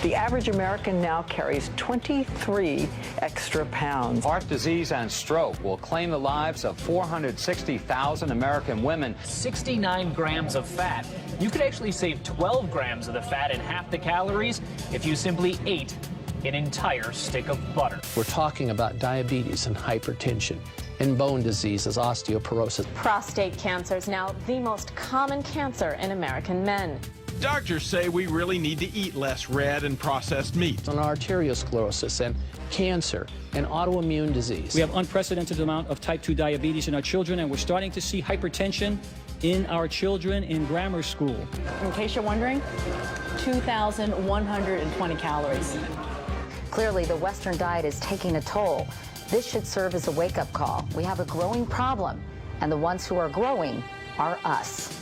The average American now carries 23 extra pounds. Heart disease and stroke will claim the lives of 460,000 American women. 69 grams of fat. You could actually save 12 grams of the fat and half the calories if you simply ate an entire stick of butter. We're talking about diabetes and hypertension and bone diseases, osteoporosis. Prostate cancer is now the most common cancer in American men. Doctors say we really need to eat less red and processed meat. On arteriosclerosis and cancer and autoimmune disease. We have unprecedented amount of type 2 diabetes in our children, and we're starting to see hypertension in our children in grammar school. In case you're wondering, 2,120 calories. Clearly, the Western diet is taking a toll. This should serve as a wake-up call. We have a growing problem, and the ones who are growing are us.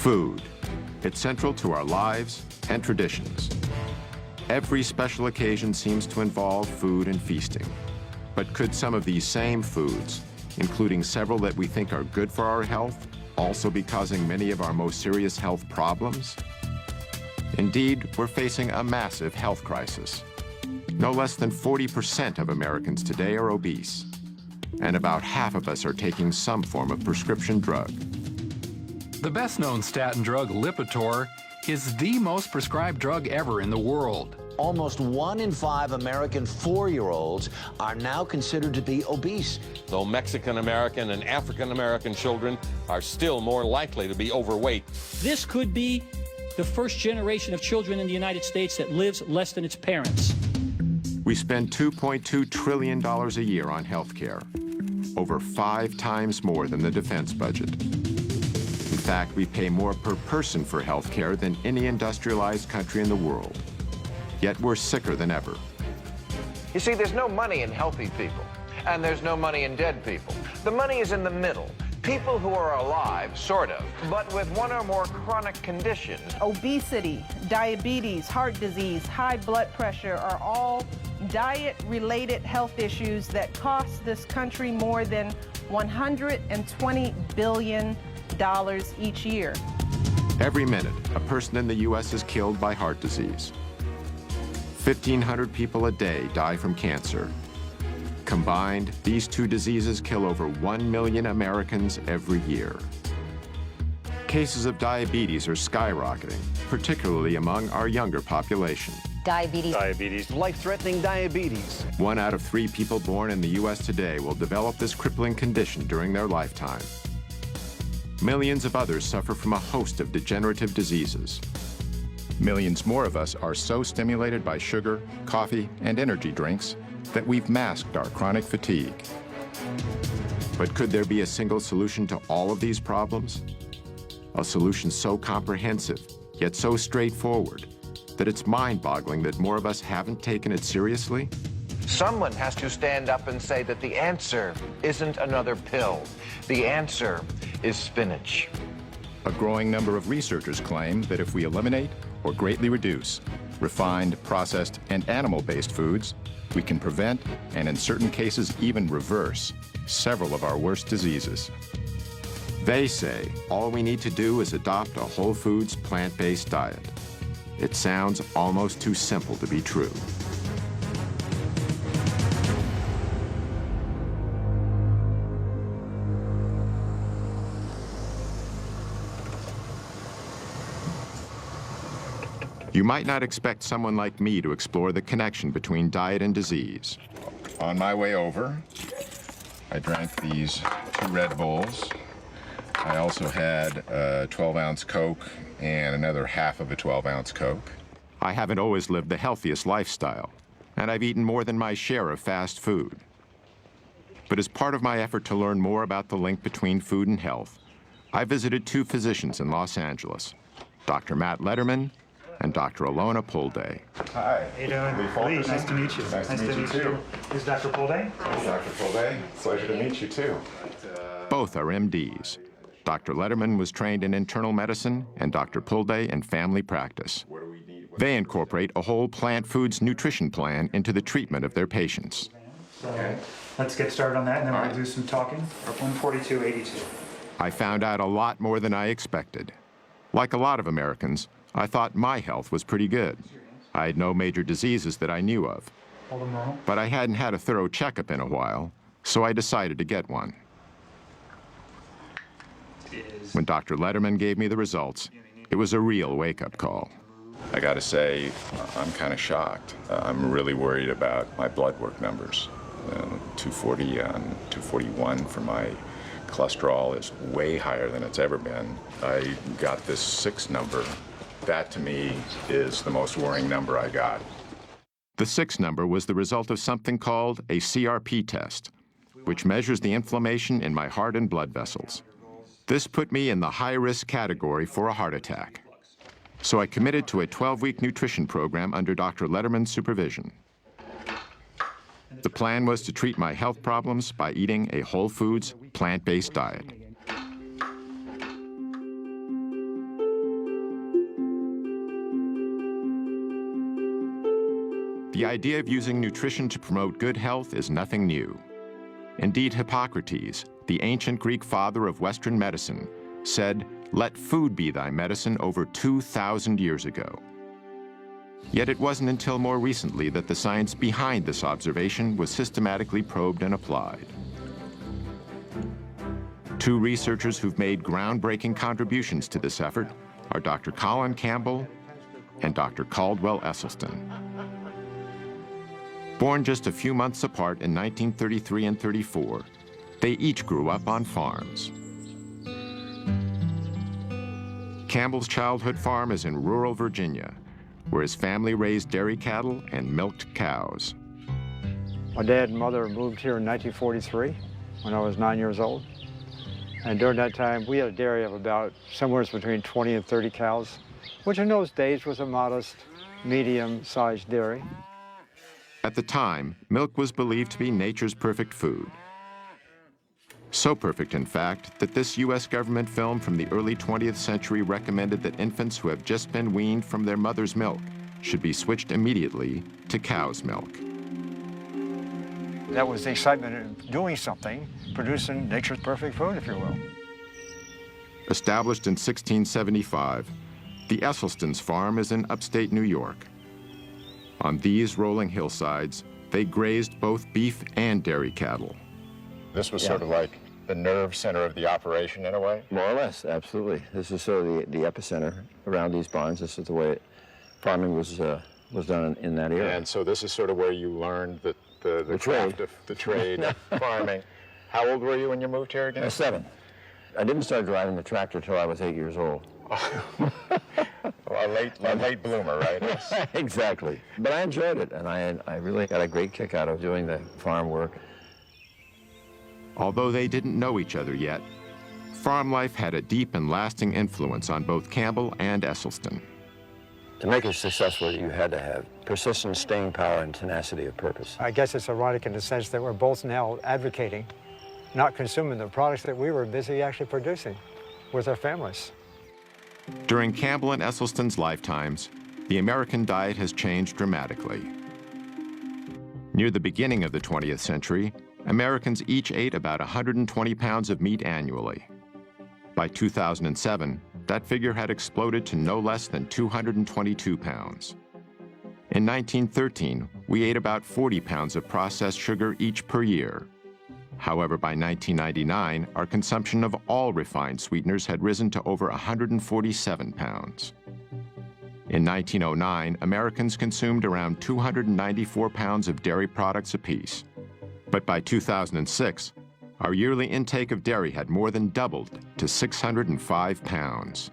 Food. It's central to our lives and traditions. Every special occasion seems to involve food and feasting. But could some of these same foods, including several that we think are good for our health, also be causing many of our most serious health problems? Indeed, we're facing a massive health crisis. No less than 40% of Americans today are obese, and about half of us are taking some form of prescription drug. The best-known statin drug, Lipitor, is the most prescribed drug ever in the world. Almost 1 in 5 American 4-year-olds are now considered to be obese. Though Mexican-American and African-American children are still more likely to be overweight. This could be the first generation of children in the United States that lives less than its parents. We spend $2.2 trillion a year on health care, over 5 times more than the defense budget. In fact, we pay more per person for health care than any industrialized country in the world. Yet we're sicker than ever. You see, there's no money in healthy people, and there's no money in dead people. The money is in the middle. People who are alive, sort of, but with one or more chronic conditions. Obesity, diabetes, heart disease, high blood pressure are all diet-related health issues that cost this country more than $120 billion each year. Every minute, a person in the U.S. is killed by heart disease. 1,500 people a day die from cancer. Combined, these two diseases kill over 1 million Americans every year. Cases of diabetes are skyrocketing, particularly among our younger population. Diabetes. Life-threatening diabetes. 1 out of 3 people born in the U.S. today will develop this crippling condition during their lifetime. Millions of others suffer from a host of degenerative diseases. Millions more of us are so stimulated by sugar, coffee, and energy drinks that we've masked our chronic fatigue. But could there be a single solution to all of these problems? A solution so comprehensive, yet so straightforward, that it's mind-boggling that more of us haven't taken it seriously? Someone has to stand up and say that the answer isn't another pill. The answer is spinach. A growing number of researchers claim that if we eliminate or greatly reduce refined, processed, and animal-based foods, we can prevent, and in certain cases even reverse, several of our worst diseases. They say all we need to do is adopt a whole foods, plant-based diet. It sounds almost too simple to be true. You might not expect someone like me to explore the connection between diet and disease. On my way over, I drank these 2 Red Bulls. I also had a 12-ounce Coke and another half of a 12-ounce Coke. I haven't always lived the healthiest lifestyle, and I've eaten more than my share of fast food. But as part of my effort to learn more about the link between food and health, I visited 2 physicians in Los Angeles, Dr. Matt Letterman and Dr. Alona Pulday. Hi. How you doing? Lee, nice to meet you. Nice to meet you too. This is Dr. Pulday. Dr. Pulday, pleasure to meet you too. Both are MDs. Dr. Letterman was trained in internal medicine and Dr. Pulday in family practice. They incorporate a whole plant foods nutrition plan into the treatment of their patients. So let's get started on that, and then we'll do some talking. 142.82. I found out a lot more than I expected. Like a lot of Americans, I thought my health was pretty good. I had no major diseases that I knew of. But I hadn't had a thorough checkup in a while, so I decided to get one. When Dr. Letterman gave me the results, it was a real wake-up call. I gotta say, I'm kind of shocked. I'm really worried about my blood work numbers. 240 on 241 for my cholesterol is way higher than it's ever been. I got this 6 number. That, to me, is the most worrying number I got. The 6 number was the result of something called a CRP test, which measures the inflammation in my heart and blood vessels. This put me in the high-risk category for a heart attack. So I committed to a 12-week nutrition program under Dr. Letterman's supervision. The plan was to treat my health problems by eating a whole foods, plant-based diet. The idea of using nutrition to promote good health is nothing new. Indeed, Hippocrates, the ancient Greek father of Western medicine, said, "Let food be thy medicine," over 2,000 years ago. Yet it wasn't until more recently that the science behind this observation was systematically probed and applied. 2 researchers who've made groundbreaking contributions to this effort are Dr. Colin Campbell and Dr. Caldwell Esselstyn. Born just a few months apart in 1933 and 34, they each grew up on farms. Campbell's childhood farm is in rural Virginia, where his family raised dairy cattle and milked cows. My dad and mother moved here in 1943 when I was 9 years old. And during that time, we had a dairy of about somewhere between 20 and 30 cows, which in those days was a modest, medium-sized dairy. At the time, milk was believed to be nature's perfect food. So perfect, in fact, that this U.S. government film from the early 20th century recommended that infants who have just been weaned from their mother's milk should be switched immediately to cow's milk. That was the excitement of doing something, producing nature's perfect food, if you will. Established in 1675, the Esselstyn's farm is in upstate New York. On these rolling hillsides, they grazed both beef and dairy cattle. This was sort of like the nerve center of the operation in a way? More or less, absolutely. This is sort of the epicenter around these barns. This is the way farming was done in that era. And so this is sort of where you learned the craft of the trade of farming. How old were you when you moved here again? 7. I didn't start driving the tractor till I was 8 years old. Well, a late bloomer, right? Exactly. But I enjoyed it, and I really got a great kick out of doing the farm work. Although they didn't know each other yet, farm life had a deep and lasting influence on both Campbell and Esselstyn. To make it successful, you had to have persistence, staying power, and tenacity of purpose. I guess it's ironic in the sense that we're both now advocating, not consuming the products that we were busy actually producing with our families. During Campbell and Esselstyn's lifetimes, the American diet has changed dramatically. Near the beginning of the 20th century, Americans each ate about 120 pounds of meat annually. By 2007, that figure had exploded to no less than 222 pounds. In 1913, we ate about 40 pounds of processed sugar each per year. However, by 1999, our consumption of all refined sweeteners had risen to over 147 pounds. In 1909, Americans consumed around 294 pounds of dairy products apiece. But by 2006, our yearly intake of dairy had more than doubled to 605 pounds.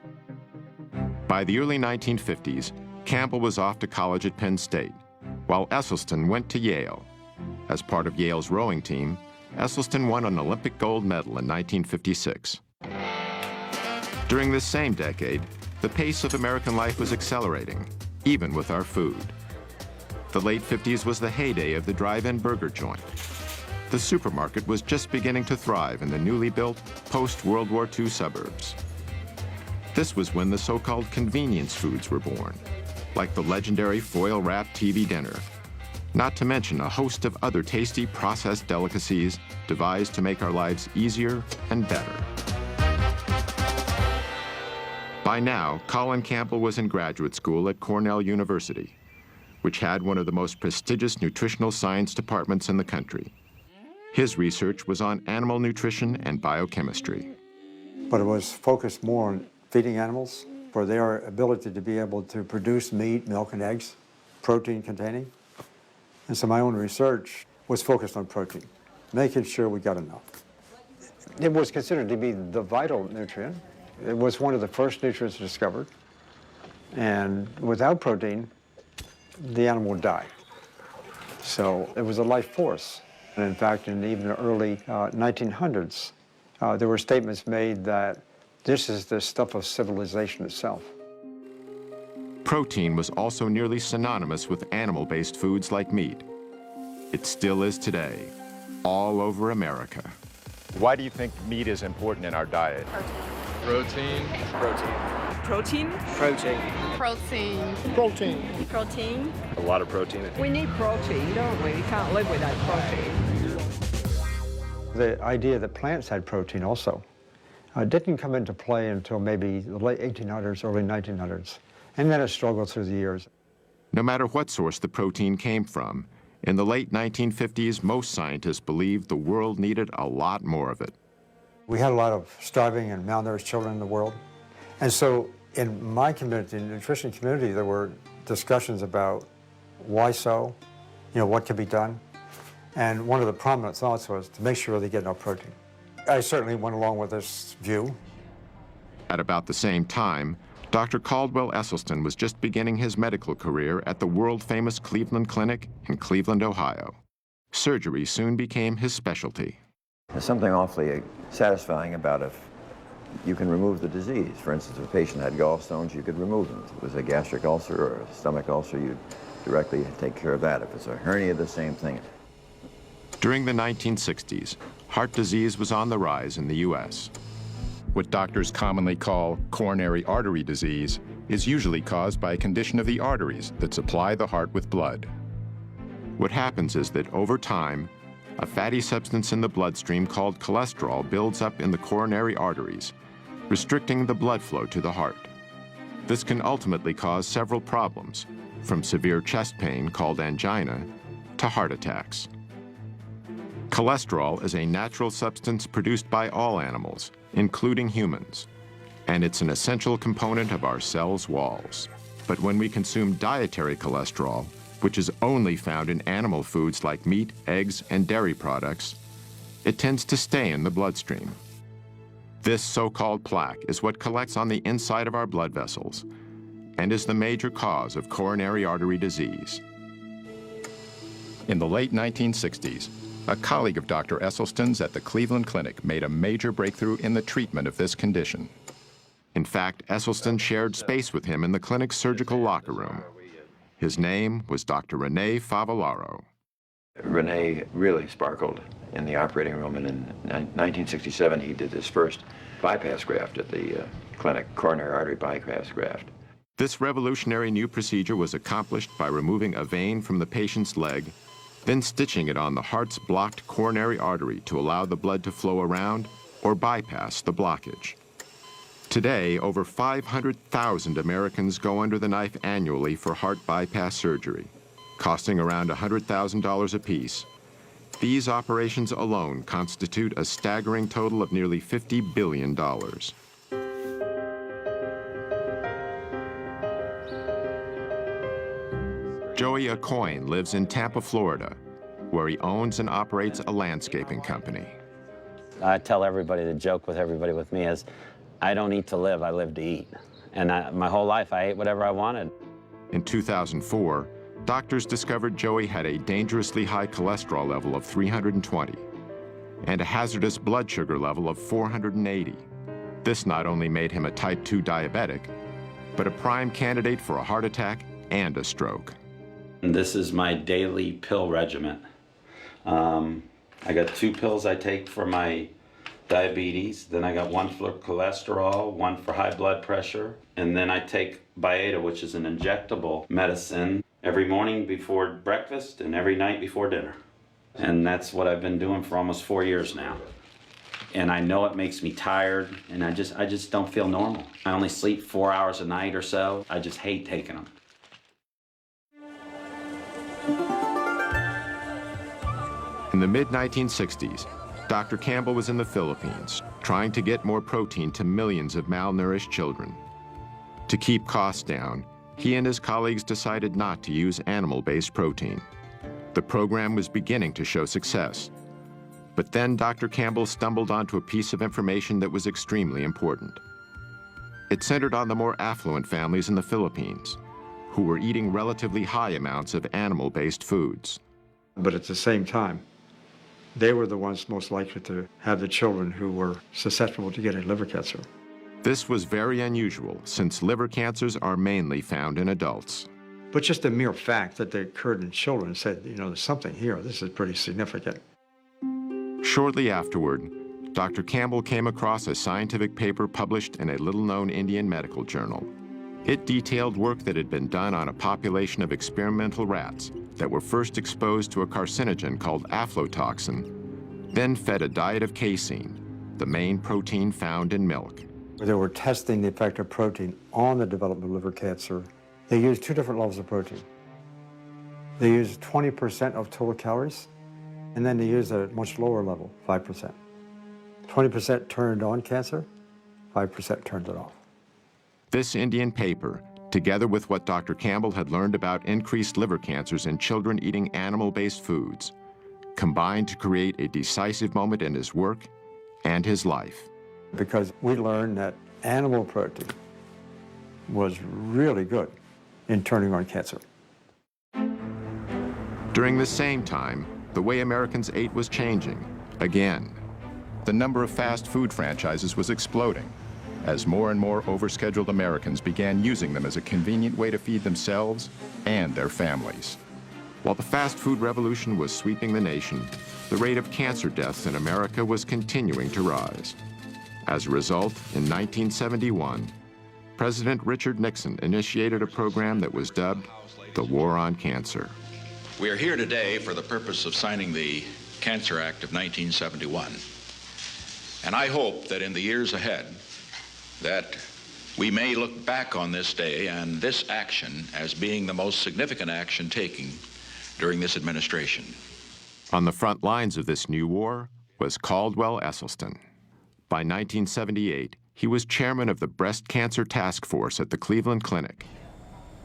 By the early 1950s, Campbell was off to college at Penn State, while Esselstyn went to Yale. As part of Yale's rowing team, Esselstyn won an Olympic gold medal in 1956. During this same decade, the pace of American life was accelerating, even with our food. The late 50s was the heyday of the drive-in burger joint. The supermarket was just beginning to thrive in the newly built post-World War II suburbs. This was when the so-called convenience foods were born, like the legendary foil-wrapped TV dinner, not to mention a host of other tasty processed delicacies devised to make our lives easier and better. By now, Colin Campbell was in graduate school at Cornell University, which had one of the most prestigious nutritional science departments in the country. His research was on animal nutrition and biochemistry. But it was focused more on feeding animals for their ability to be able to produce meat, milk, and eggs, protein containing. And so my own research was focused on protein, making sure we got enough. It was considered to be the vital nutrient. It was one of the first nutrients discovered. And without protein, the animal would die. So it was a life force. And in fact, in even the early 1900s, there were statements made that this is the stuff of civilization itself. Protein was also nearly synonymous with animal-based foods like meat. It still is today, all over America. Why do you think meat is important in our diet? Protein. Protein. Protein. Protein. Protein. Protein. Protein. A lot of protein. We need protein, don't we? We can't live without protein. The idea that plants had protein also didn't come into play until maybe the late 1800s, early 1900s. And then it struggled through the years. No matter what source the protein came from, in the late 1950s, most scientists believed the world needed a lot more of it. We had a lot of starving and malnourished children in the world. And so in my community, the nutrition community, there were discussions about why so, what could be done. And one of the prominent thoughts was to make sure they get enough protein. I certainly went along with this view. At about the same time, Dr. Caldwell Esselstyn was just beginning his medical career at the world-famous Cleveland Clinic in Cleveland, Ohio. Surgery soon became his specialty. There's something awfully satisfying about if you can remove the disease. For instance, if a patient had gallstones, you could remove them. If it was a gastric ulcer or a stomach ulcer, you'd directly take care of that. If it's a hernia, the same thing. During the 1960s, heart disease was on the rise in the U.S. What doctors commonly call coronary artery disease is usually caused by a condition of the arteries that supply the heart with blood. What happens is that over time, a fatty substance in the bloodstream called cholesterol builds up in the coronary arteries, restricting the blood flow to the heart. This can ultimately cause several problems, from severe chest pain called angina to heart attacks. Cholesterol is a natural substance produced by all animals, including humans, and it's an essential component of our cells' walls. But when we consume dietary cholesterol, which is only found in animal foods like meat, eggs, and dairy products, it tends to stay in the bloodstream. This so-called plaque is what collects on the inside of our blood vessels and is the major cause of coronary artery disease. In the late 1960s, a colleague of Dr. Esselstyn's at the Cleveland Clinic made a major breakthrough in the treatment of this condition. In fact, Esselstyn shared space with him in the clinic's surgical locker room. His name was Dr. Rene Favellaro. Rene really sparkled in the operating room, and in 1967 he did his first bypass graft at the clinic, coronary artery bypass graft. This revolutionary new procedure was accomplished by removing a vein from the patient's leg, then stitching it on the heart's blocked coronary artery to allow the blood to flow around or bypass the blockage. Today, over 500,000 Americans go under the knife annually for heart bypass surgery, costing around $100,000 apiece. These operations alone constitute a staggering total of nearly $50 billion. Joey Acoin lives in Tampa, Florida, where he owns and operates a landscaping company. I tell everybody, the joke with everybody with me is, I don't eat to live, I live to eat. And my whole life, I ate whatever I wanted. In 2004, doctors discovered Joey had a dangerously high cholesterol level of 320 and a hazardous blood sugar level of 480. This not only made him a type 2 diabetic, but a prime candidate for a heart attack and a stroke. This is my daily pill regimen. I got 2 pills I take for my diabetes, then I got 1 for cholesterol, 1 for high blood pressure, and then I take Byetta, which is an injectable medicine, every morning before breakfast and every night before dinner. And that's what I've been doing for almost 4 years now. and I know it makes me tired, and I just don't feel normal. I only sleep 4 hours a night or so. I just hate taking them. In the mid-1960s, Dr. Campbell was in the Philippines, trying to get more protein to millions of malnourished children. To keep costs down, he and his colleagues decided not to use animal-based protein. The program was beginning to show success. But then Dr. Campbell stumbled onto a piece of information that was extremely important. It centered on the more affluent families in the Philippines, who were eating relatively high amounts of animal-based foods. But at the same time, they were the ones most likely to have the children who were susceptible to getting liver cancer. This was very unusual, since liver cancers are mainly found in adults. But just the mere fact that they occurred in children said, you know, there's something here. This is pretty significant. Shortly afterward, Dr. Campbell came across a scientific paper published in a little-known Indian medical journal. It detailed work that had been done on a population of experimental rats that were first exposed to a carcinogen called aflatoxin, then fed a diet of casein, the main protein found in milk. They were testing the effect of protein on the development of liver cancer. They used two different levels of protein. They used 20% of total calories, and then they used a much lower level, 5%. 20% turned on cancer, 5% turned it off. This Indian paper, together with what Dr. Campbell had learned about increased liver cancers in children eating animal-based foods, combined to create a decisive moment in his work and his life. Because we learned that animal protein was really good in turning on cancer. During the same time, the way Americans ate was changing, again. The number of fast food franchises was exploding as more and more overscheduled Americans began using them as a convenient way to feed themselves and their families. While the fast food revolution was sweeping the nation, the rate of cancer deaths in America was continuing to rise. As a result, in 1971, President Richard Nixon initiated a program that was dubbed the War on Cancer. We are here today for the purpose of signing the Cancer Act of 1971. And I hope that in the years ahead, that we may look back on this day and this action as being the most significant action taken during this administration. On the front lines of this new war was Caldwell Esselstyn. By 1978, he was chairman of the Breast Cancer Task Force at the Cleveland Clinic.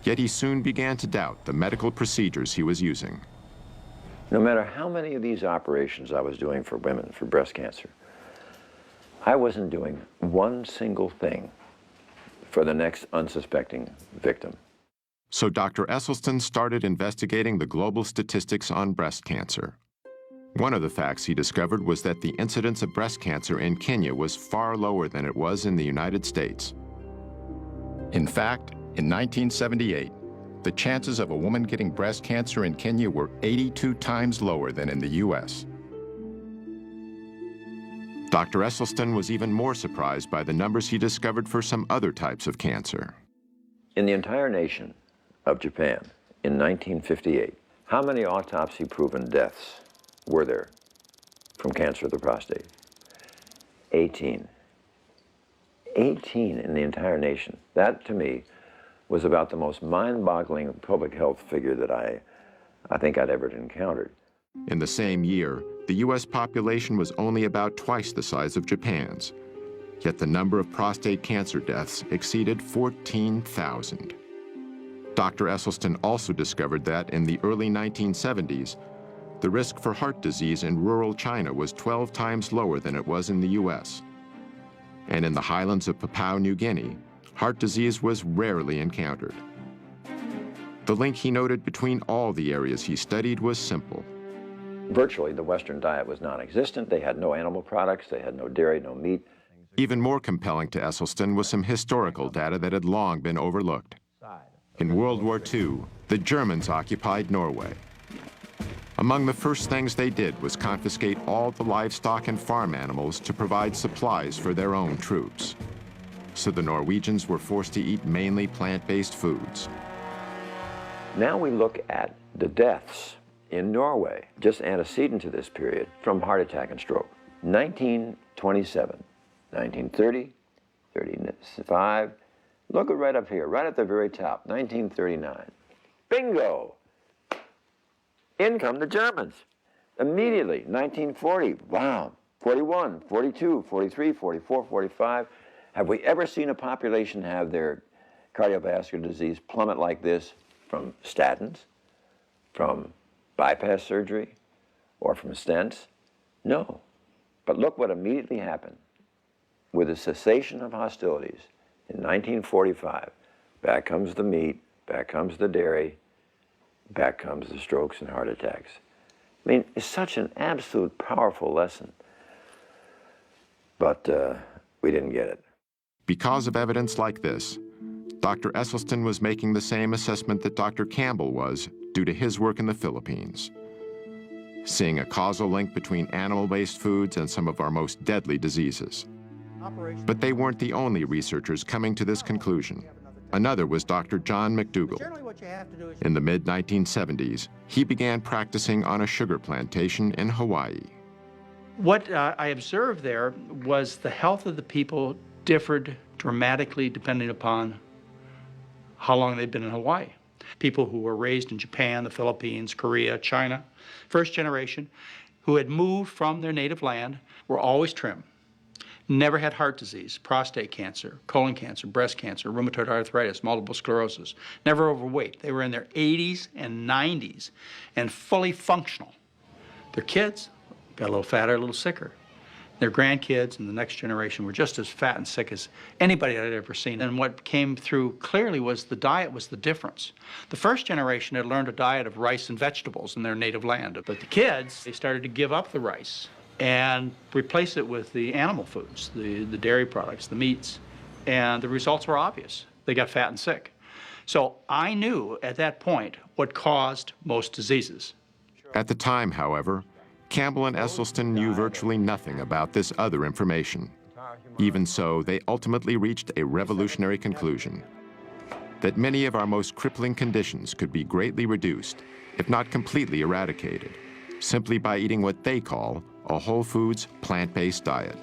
Yet he soon began to doubt the medical procedures he was using. No matter how many of these operations I was doing for women for breast cancer, I wasn't doing one single thing for the next unsuspecting victim. So Dr. Esselstyn started investigating the global statistics on breast cancer. One of the facts he discovered was that the incidence of breast cancer in Kenya was far lower than it was in the United States. In fact, in 1978, the chances of a woman getting breast cancer in Kenya were 82 times lower than in the U.S. Dr. Esselstyn was even more surprised by the numbers he discovered for some other types of cancer. In the entire nation of Japan in 1958, how many autopsy-proven deaths were there from cancer of the prostate? 18. 18 in the entire nation. That, to me, was about the most mind-boggling public health figure that I think I'd ever encountered. In the same year, the U.S. population was only about twice the size of Japan's, yet the number of prostate cancer deaths exceeded 14,000. Dr. Esselstyn also discovered that in the early 1970s, the risk for heart disease in rural China was 12 times lower than it was in the U.S. And in the highlands of Papua New Guinea, heart disease was rarely encountered. The link he noted between all the areas he studied was simple. Virtually, the Western diet was non-existent. They had no animal products. They had no dairy, no meat. Even more compelling to Esselstyn was some historical data that had long been overlooked. In World War II, the Germans occupied Norway. Among the first things they did was confiscate all the livestock and farm animals to provide supplies for their own troops. So the Norwegians were forced to eat mainly plant-based foods. Now we look at the deaths in Norway, just antecedent to this period, from heart attack and stroke. 19 27. 1930, 35. Look at right up here, right at the very top, 1939. Bingo! In come the Germans. Immediately, 1940, wow, 41, 42, 43, 44, 45. Have we ever seen a population have their cardiovascular disease plummet like this from statins, from bypass surgery, or from stents? No. But look what immediately happened. With the cessation of hostilities in 1945, back comes the meat, back comes the dairy, back comes the strokes and heart attacks. I mean, it's such an absolute powerful lesson. But we didn't get it. Because of evidence like this, Dr. Esselstyn was making the same assessment that Dr. Campbell was due to his work in the Philippines, seeing a causal link between animal-based foods and some of our most deadly diseases. But they weren't the only researchers coming to this conclusion. Another was Dr. John McDougall. In the mid-1970s, he began practicing on a sugar plantation in Hawaii. What I observed there was the health of the people differed dramatically depending upon how long they'd been in Hawaii. People who were raised in Japan, the Philippines, Korea, China, first generation, who had moved from their native land, were always trim. Never had heart disease, prostate cancer, colon cancer, breast cancer, rheumatoid arthritis, multiple sclerosis. Never overweight. They were in their 80s and 90s and fully functional. Their kids got a little fatter, a little sicker. Their grandkids and the next generation were just as fat and sick as anybody I'd ever seen. And what came through clearly was the diet was the difference. The first generation had learned a diet of rice and vegetables in their native land. But the kids, they started to give up the rice and replace it with the animal foods, the dairy products, the meats. And the results were obvious. They got fat and sick. So I knew at that point what caused most diseases. At the time, however, Campbell and Esselstyn knew virtually nothing about this other information. Even so, they ultimately reached a revolutionary conclusion: that many of our most crippling conditions could be greatly reduced, if not completely eradicated, simply by eating what they call a whole foods, plant-based diet.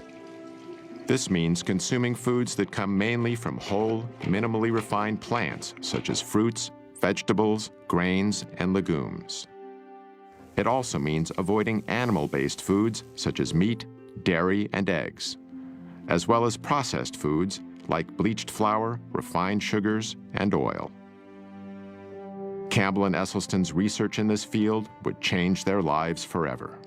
This means consuming foods that come mainly from whole, minimally refined plants, such as fruits, vegetables, grains, and legumes. It also means avoiding animal-based foods such as meat, dairy, and eggs, as well as processed foods like bleached flour, refined sugars, and oil. Campbell and Esselstyn's research in this field would change their lives forever.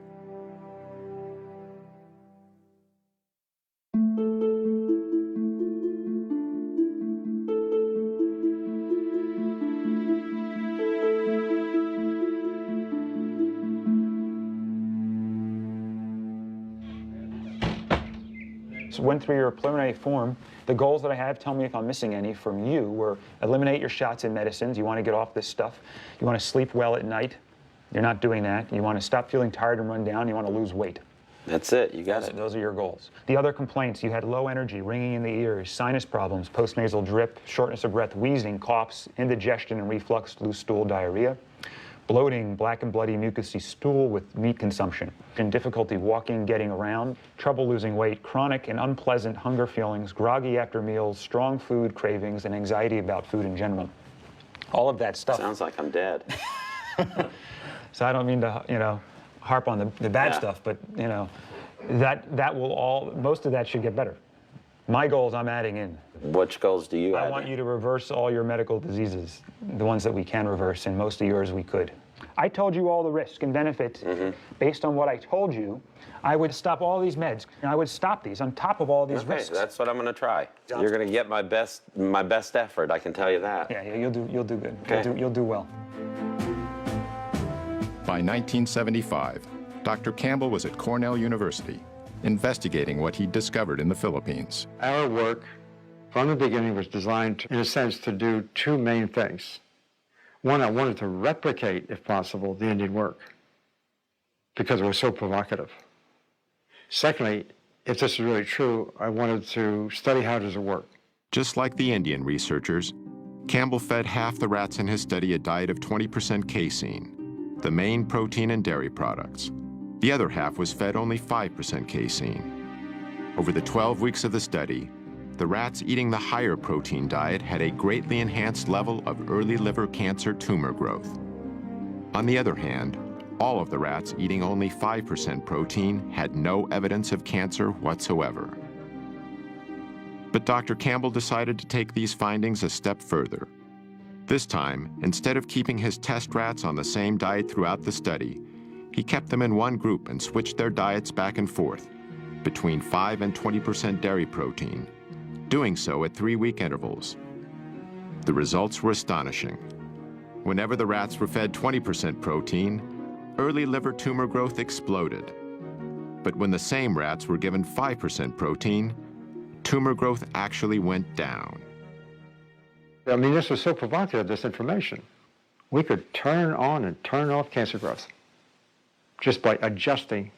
Went through your preliminary form. The goals that I have, tell me if I'm missing any from you, were eliminate your shots and medicines. You want to get off this stuff. You want to sleep well at night. You're not doing that. You want to stop feeling tired and run down. You want to lose weight. That's it. You got it. Those are your goals. The other complaints, you had low energy, ringing in the ears, sinus problems, postnasal drip, shortness of breath, wheezing, coughs, indigestion and reflux, loose stool, diarrhea, bloating, black and bloody mucousy stool with meat consumption, and difficulty walking, getting around, trouble losing weight, chronic and unpleasant hunger feelings, groggy after meals, strong food cravings, and anxiety about food in general. All of that stuff. Sounds like I'm dead. So I don't mean to, harp on the bad stuff, but, that will all, most of that should get better. My goals I'm adding in. Which goals do you add? I want you to reverse all your medical diseases, the ones that we can reverse, and most of yours we could. I told you all the risk and benefit. Based on what I told you, I would stop all these meds. And I would stop these on top of all these risks. That's what I'm going to try. You're going to get my best effort, I can tell you that. Yeah, you'll do good. Okay. You'll do well. By 1975, Dr. Campbell was at Cornell University, investigating what he'd discovered in the Philippines. Our work from the beginning was designed, in a sense, to do two main things. One, I wanted to replicate, if possible, the Indian work, because it was so provocative. Secondly, if this is really true, I wanted to study how does it work. Just like the Indian researchers, Campbell fed half the rats in his study a diet of 20% casein, the main protein in dairy products. The other half was fed only 5% casein. Over the 12 weeks of the study, the rats eating the higher protein diet had a greatly enhanced level of early liver cancer tumor growth. On the other hand, all of the rats eating only 5% protein had no evidence of cancer whatsoever. But Dr. Campbell decided to take these findings a step further. This time, instead of keeping his test rats on the same diet throughout the study, he kept them in one group and switched their diets back and forth, between 5 and 20% dairy protein, doing so at 3-week intervals. The results were astonishing. Whenever the rats were fed 20% protein, early liver tumor growth exploded. But when the same rats were given 5% protein, tumor growth actually went down. I mean, this was so provocative, this information. We could turn on and turn off cancer growth just by adjusting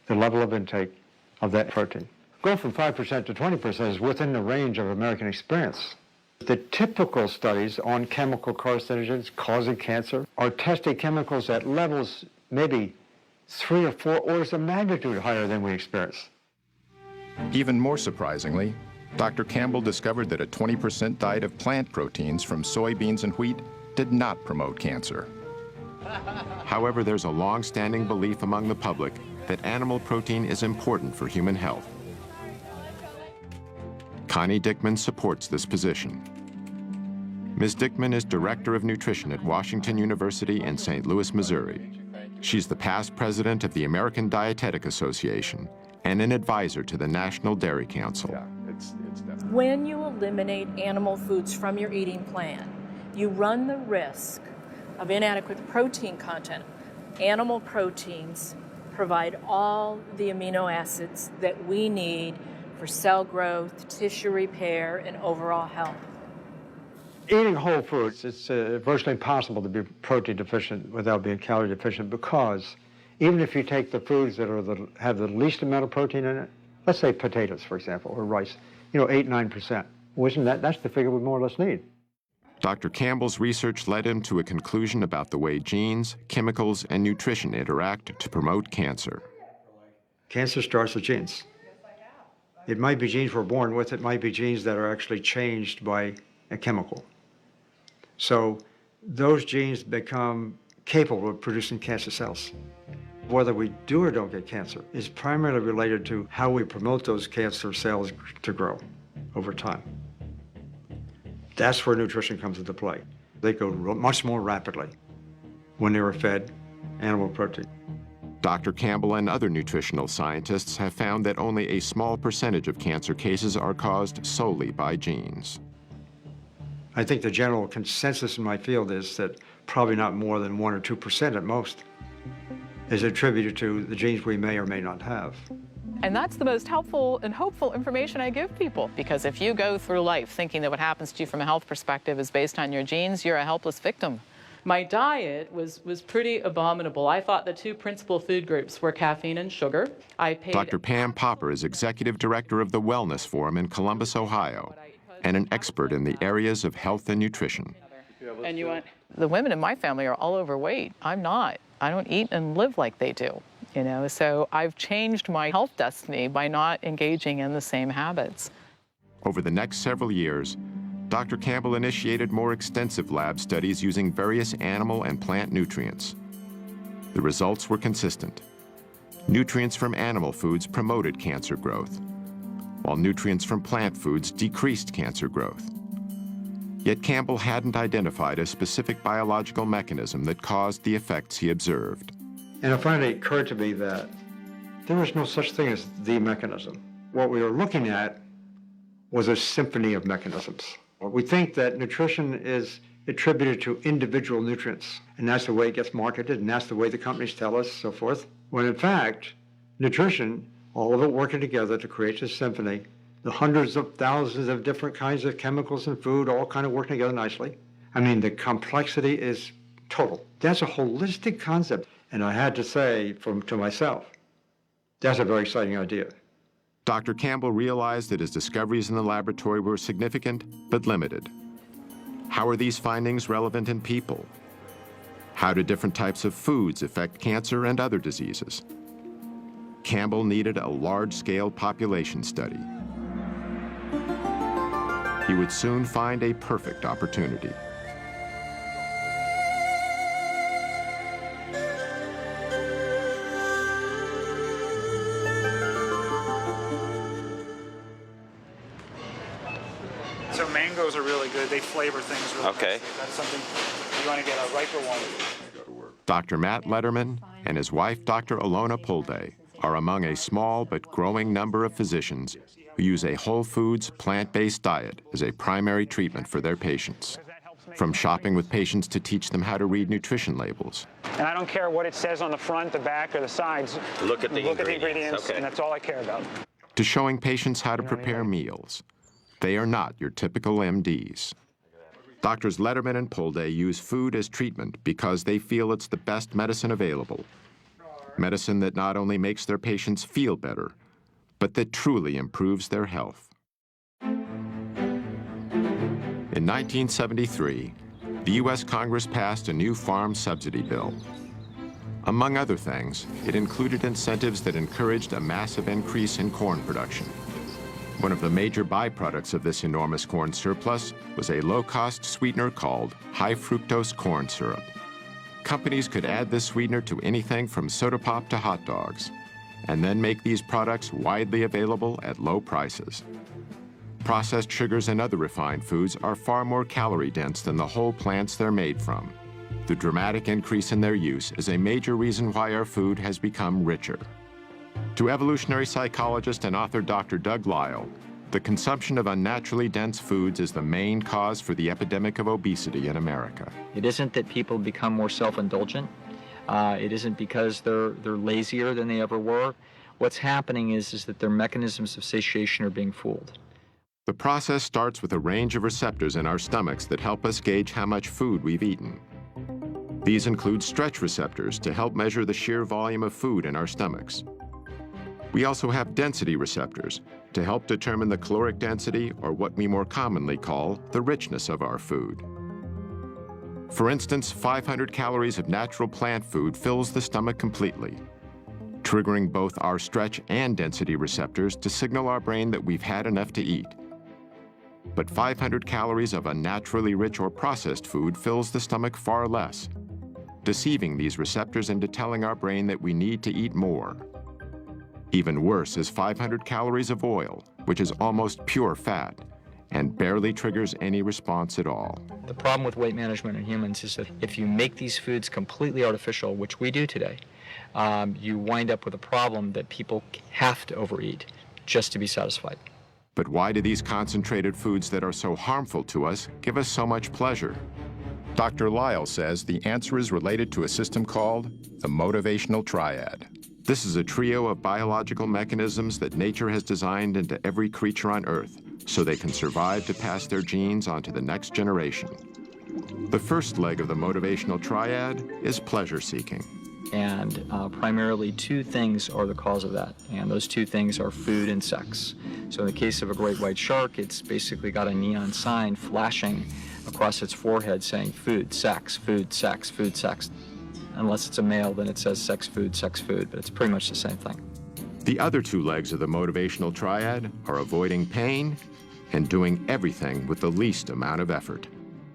the level of intake of that protein. Going from 5% to 20% is within the range of American experience. The typical studies on chemical carcinogens causing cancer are testing chemicals at levels maybe 3 or 4 orders of magnitude higher than we experience. Even more surprisingly, Dr. Campbell discovered that a 20% diet of plant proteins from soybeans and wheat did not promote cancer. However, there's a long-standing belief among the public that animal protein is important for human health. Connie Dickman supports this position. Ms. Dickman is Director of Nutrition at Washington University in St. Louis, Missouri. She's the past president of the American Dietetic Association and an advisor to the National Dairy Council. When you eliminate animal foods from your eating plan, you run the risk of inadequate protein content. Animal proteins provide all the amino acids that we need for cell growth, tissue repair, and overall health. Eating whole foods, it's virtually impossible to be protein deficient without being calorie deficient, because even if you take the foods that have the least amount of protein in it, let's say potatoes, for example, or rice, 8-9%. That's the figure we more or less need. Dr. Campbell's research led him to a conclusion about the way genes, chemicals, and nutrition interact to promote cancer. Cancer starts with genes. It might be genes we're born with, it might be genes that are actually changed by a chemical. So those genes become capable of producing cancer cells. Whether we do or don't get cancer is primarily related to how we promote those cancer cells to grow over time. That's where nutrition comes into play. They go much more rapidly when they were fed animal protein. Dr. Campbell and other nutritional scientists have found that only a small percentage of cancer cases are caused solely by genes. I think the general consensus in my field is that probably not more than 1 or 2% at most is attributed to the genes we may or may not have. And that's the most helpful and hopeful information I give people, because if you go through life thinking that what happens to you from a health perspective is based on your genes, you're a helpless victim. My diet was pretty abominable. I thought the 2 principal food groups were caffeine and sugar. Dr. Pam Popper is Executive Director of the Wellness Forum in Columbus, Ohio, and an expert in the areas of health and nutrition. And you want? The women in my family are all overweight. I'm not. I don't eat and live like they do, so I've changed my health destiny by not engaging in the same habits. Over the next several years, Dr. Campbell initiated more extensive lab studies using various animal and plant nutrients. The results were consistent. Nutrients from animal foods promoted cancer growth, while nutrients from plant foods decreased cancer growth. Yet Campbell hadn't identified a specific biological mechanism that caused the effects he observed. And it finally occurred to me that there was no such thing as the mechanism. What we were looking at was a symphony of mechanisms. We think that nutrition is attributed to individual nutrients, and that's the way it gets marketed, and that's the way the companies tell us, so forth. When in fact, nutrition, all of it working together to create this symphony, the hundreds of thousands of different kinds of chemicals in food, all kind of working together nicely. I mean, the complexity is total. That's a holistic concept. And I had to say to myself, that's a very exciting idea. Dr. Campbell realized that his discoveries in the laboratory were significant but limited. How are these findings relevant in people? How do different types of foods affect cancer and other diseases? Campbell needed a large-scale population study. He would soon find a perfect opportunity. So mangoes are really good. They flavor things really Okay. nicely. That's something you want to get a riper one. Dr. Matt Letterman and his wife, Dr. Alona Pulde, are among a small but growing number of physicians who use a whole foods, plant-based diet as a primary treatment for their patients. From shopping with patients to teach them how to read nutrition labels. And I don't care what it says on the front, the back, or the sides. Look at the ingredients, okay. and that's all I care about. To showing patients how to prepare meals. They are not your typical MDs. Doctors Letterman and Pulde use food as treatment because they feel it's the best medicine available. Medicine that not only makes their patients feel better, but that truly improves their health. In 1973, the U.S. Congress passed a new farm subsidy bill. Among other things, it included incentives that encouraged a massive increase in corn production. One of the major byproducts of this enormous corn surplus was a low-cost sweetener called high-fructose corn syrup. Companies could add this sweetener to anything from soda pop to hot dogs, and then make these products widely available at low prices. Processed sugars and other refined foods are far more calorie-dense than the whole plants they're made from. The dramatic increase in their use is a major reason why our food has become richer. To evolutionary psychologist and author Dr. Doug Lisle, the consumption of unnaturally dense foods is the main cause for the epidemic of obesity in America. It isn't that people become more self-indulgent. It isn't because they're lazier than they ever were. What's happening is that their mechanisms of satiation are being fooled. The process starts with a range of receptors in our stomachs that help us gauge how much food we've eaten. These include stretch receptors to help measure the sheer volume of food in our stomachs. We also have density receptors to help determine the caloric density, or what we more commonly call the richness of our food. For instance, 500 calories of natural plant food fills the stomach completely, triggering both our stretch and density receptors to signal our brain that we've had enough to eat. But 500 calories of unnaturally rich or processed food fills the stomach far less, deceiving these receptors into telling our brain that we need to eat more. Even worse is 500 calories of oil, which is almost pure fat and barely triggers any response at all. The problem with weight management in humans is that if you make these foods completely artificial, which we do today, you wind up with a problem that people have to overeat just to be satisfied. But why do these concentrated foods that are so harmful to us give us so much pleasure? Dr. Lisle says the answer is related to a system called the motivational triad. This is a trio of biological mechanisms that nature has designed into every creature on Earth so they can survive to pass their genes on to the next generation. The first leg of the motivational triad is pleasure seeking. And primarily two things are the cause of that, and those two things are food and sex. So in the case of a great white shark, it's basically got a neon sign flashing across its forehead saying food, sex, food, sex, food, sex. Unless it's a male, then it says sex, food, but it's pretty much the same thing. The other two legs of the motivational triad are avoiding pain and doing everything with the least amount of effort.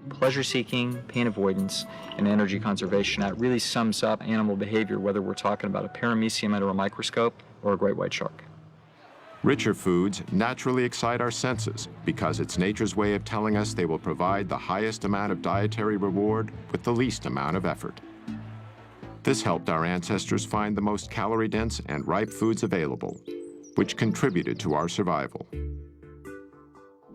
Pleasure-seeking, pain avoidance, and energy conservation. That really sums up animal behavior, whether we're talking about a paramecium under a microscope or a great white shark. Richer foods naturally excite our senses because it's nature's way of telling us they will provide the highest amount of dietary reward with the least amount of effort. This helped our ancestors find the most calorie-dense and ripe foods available, which contributed to our survival.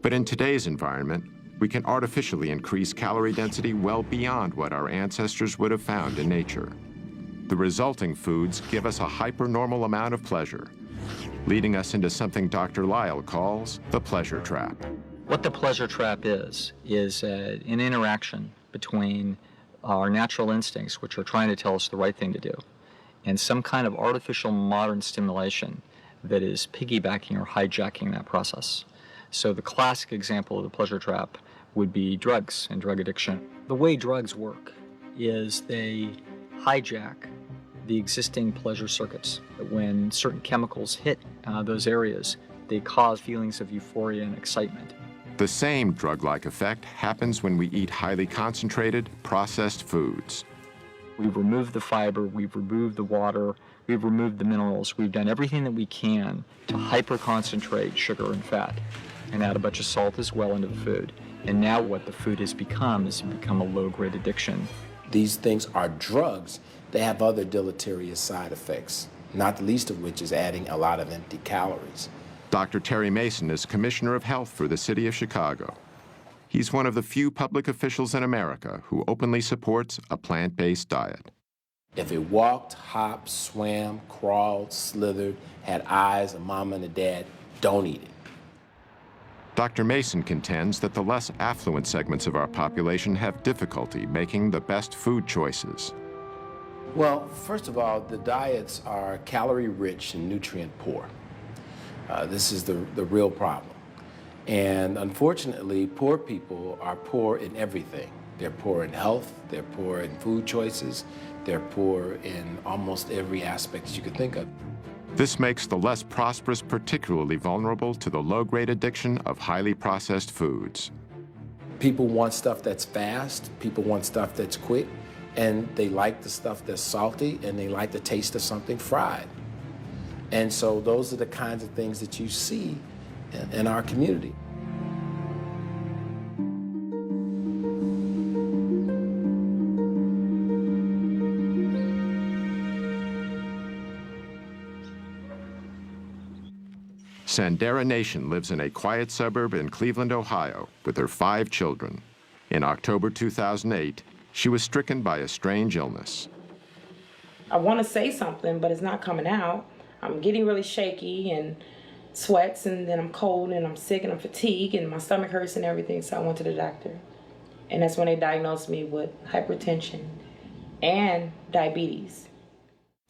But in today's environment, we can artificially increase calorie density well beyond what our ancestors would have found in nature. The resulting foods give us a hypernormal amount of pleasure, leading us into something Dr. Lisle calls the pleasure trap. What the pleasure trap is an interaction between our natural instincts, which are trying to tell us the right thing to do, and some kind of artificial modern stimulation that is piggybacking or hijacking that process. So the classic example of the pleasure trap would be drugs and drug addiction. The way drugs work is they hijack the existing pleasure circuits. When certain chemicals hit those areas, they cause feelings of euphoria and excitement. The same drug-like effect happens when we eat highly concentrated, processed foods. We've removed the fiber, we've removed the water, we've removed the minerals, we've done everything that we can to hyper-concentrate sugar and fat, and add a bunch of salt as well into the food. And now what the food has become is become a low-grade addiction. These things are drugs. They have other deleterious side effects, not the least of which is adding a lot of empty calories. Dr. Terry Mason is Commissioner of Health for the city of Chicago. He's one of the few public officials in America who openly supports a plant-based diet. If it walked, hopped, swam, crawled, slithered, had eyes, a mom and a dad, don't eat it. Dr. Mason contends that the less affluent segments of our population have difficulty making the best food choices. Well, first of all, the diets are calorie-rich and nutrient-poor. This is the real problem. And unfortunately, poor people are poor in everything. They're poor in health, they're poor in food choices, they're poor in almost every aspect you could think of. This makes the less prosperous particularly vulnerable to the low-grade addiction of highly processed foods. People want stuff that's fast, people want stuff that's quick, and they like the stuff that's salty, and they like the taste of something fried. And so those are the kinds of things that you see in our community. Sandera Nation lives in a quiet suburb in Cleveland, Ohio, with her 5 children. In October 2008, she was stricken by a strange illness. I want to say something, but it's not coming out. I'm getting really shaky and sweats, and then I'm cold and I'm sick and I'm fatigued and my stomach hurts and everything, so I went to the doctor. And that's when they diagnosed me with hypertension and diabetes.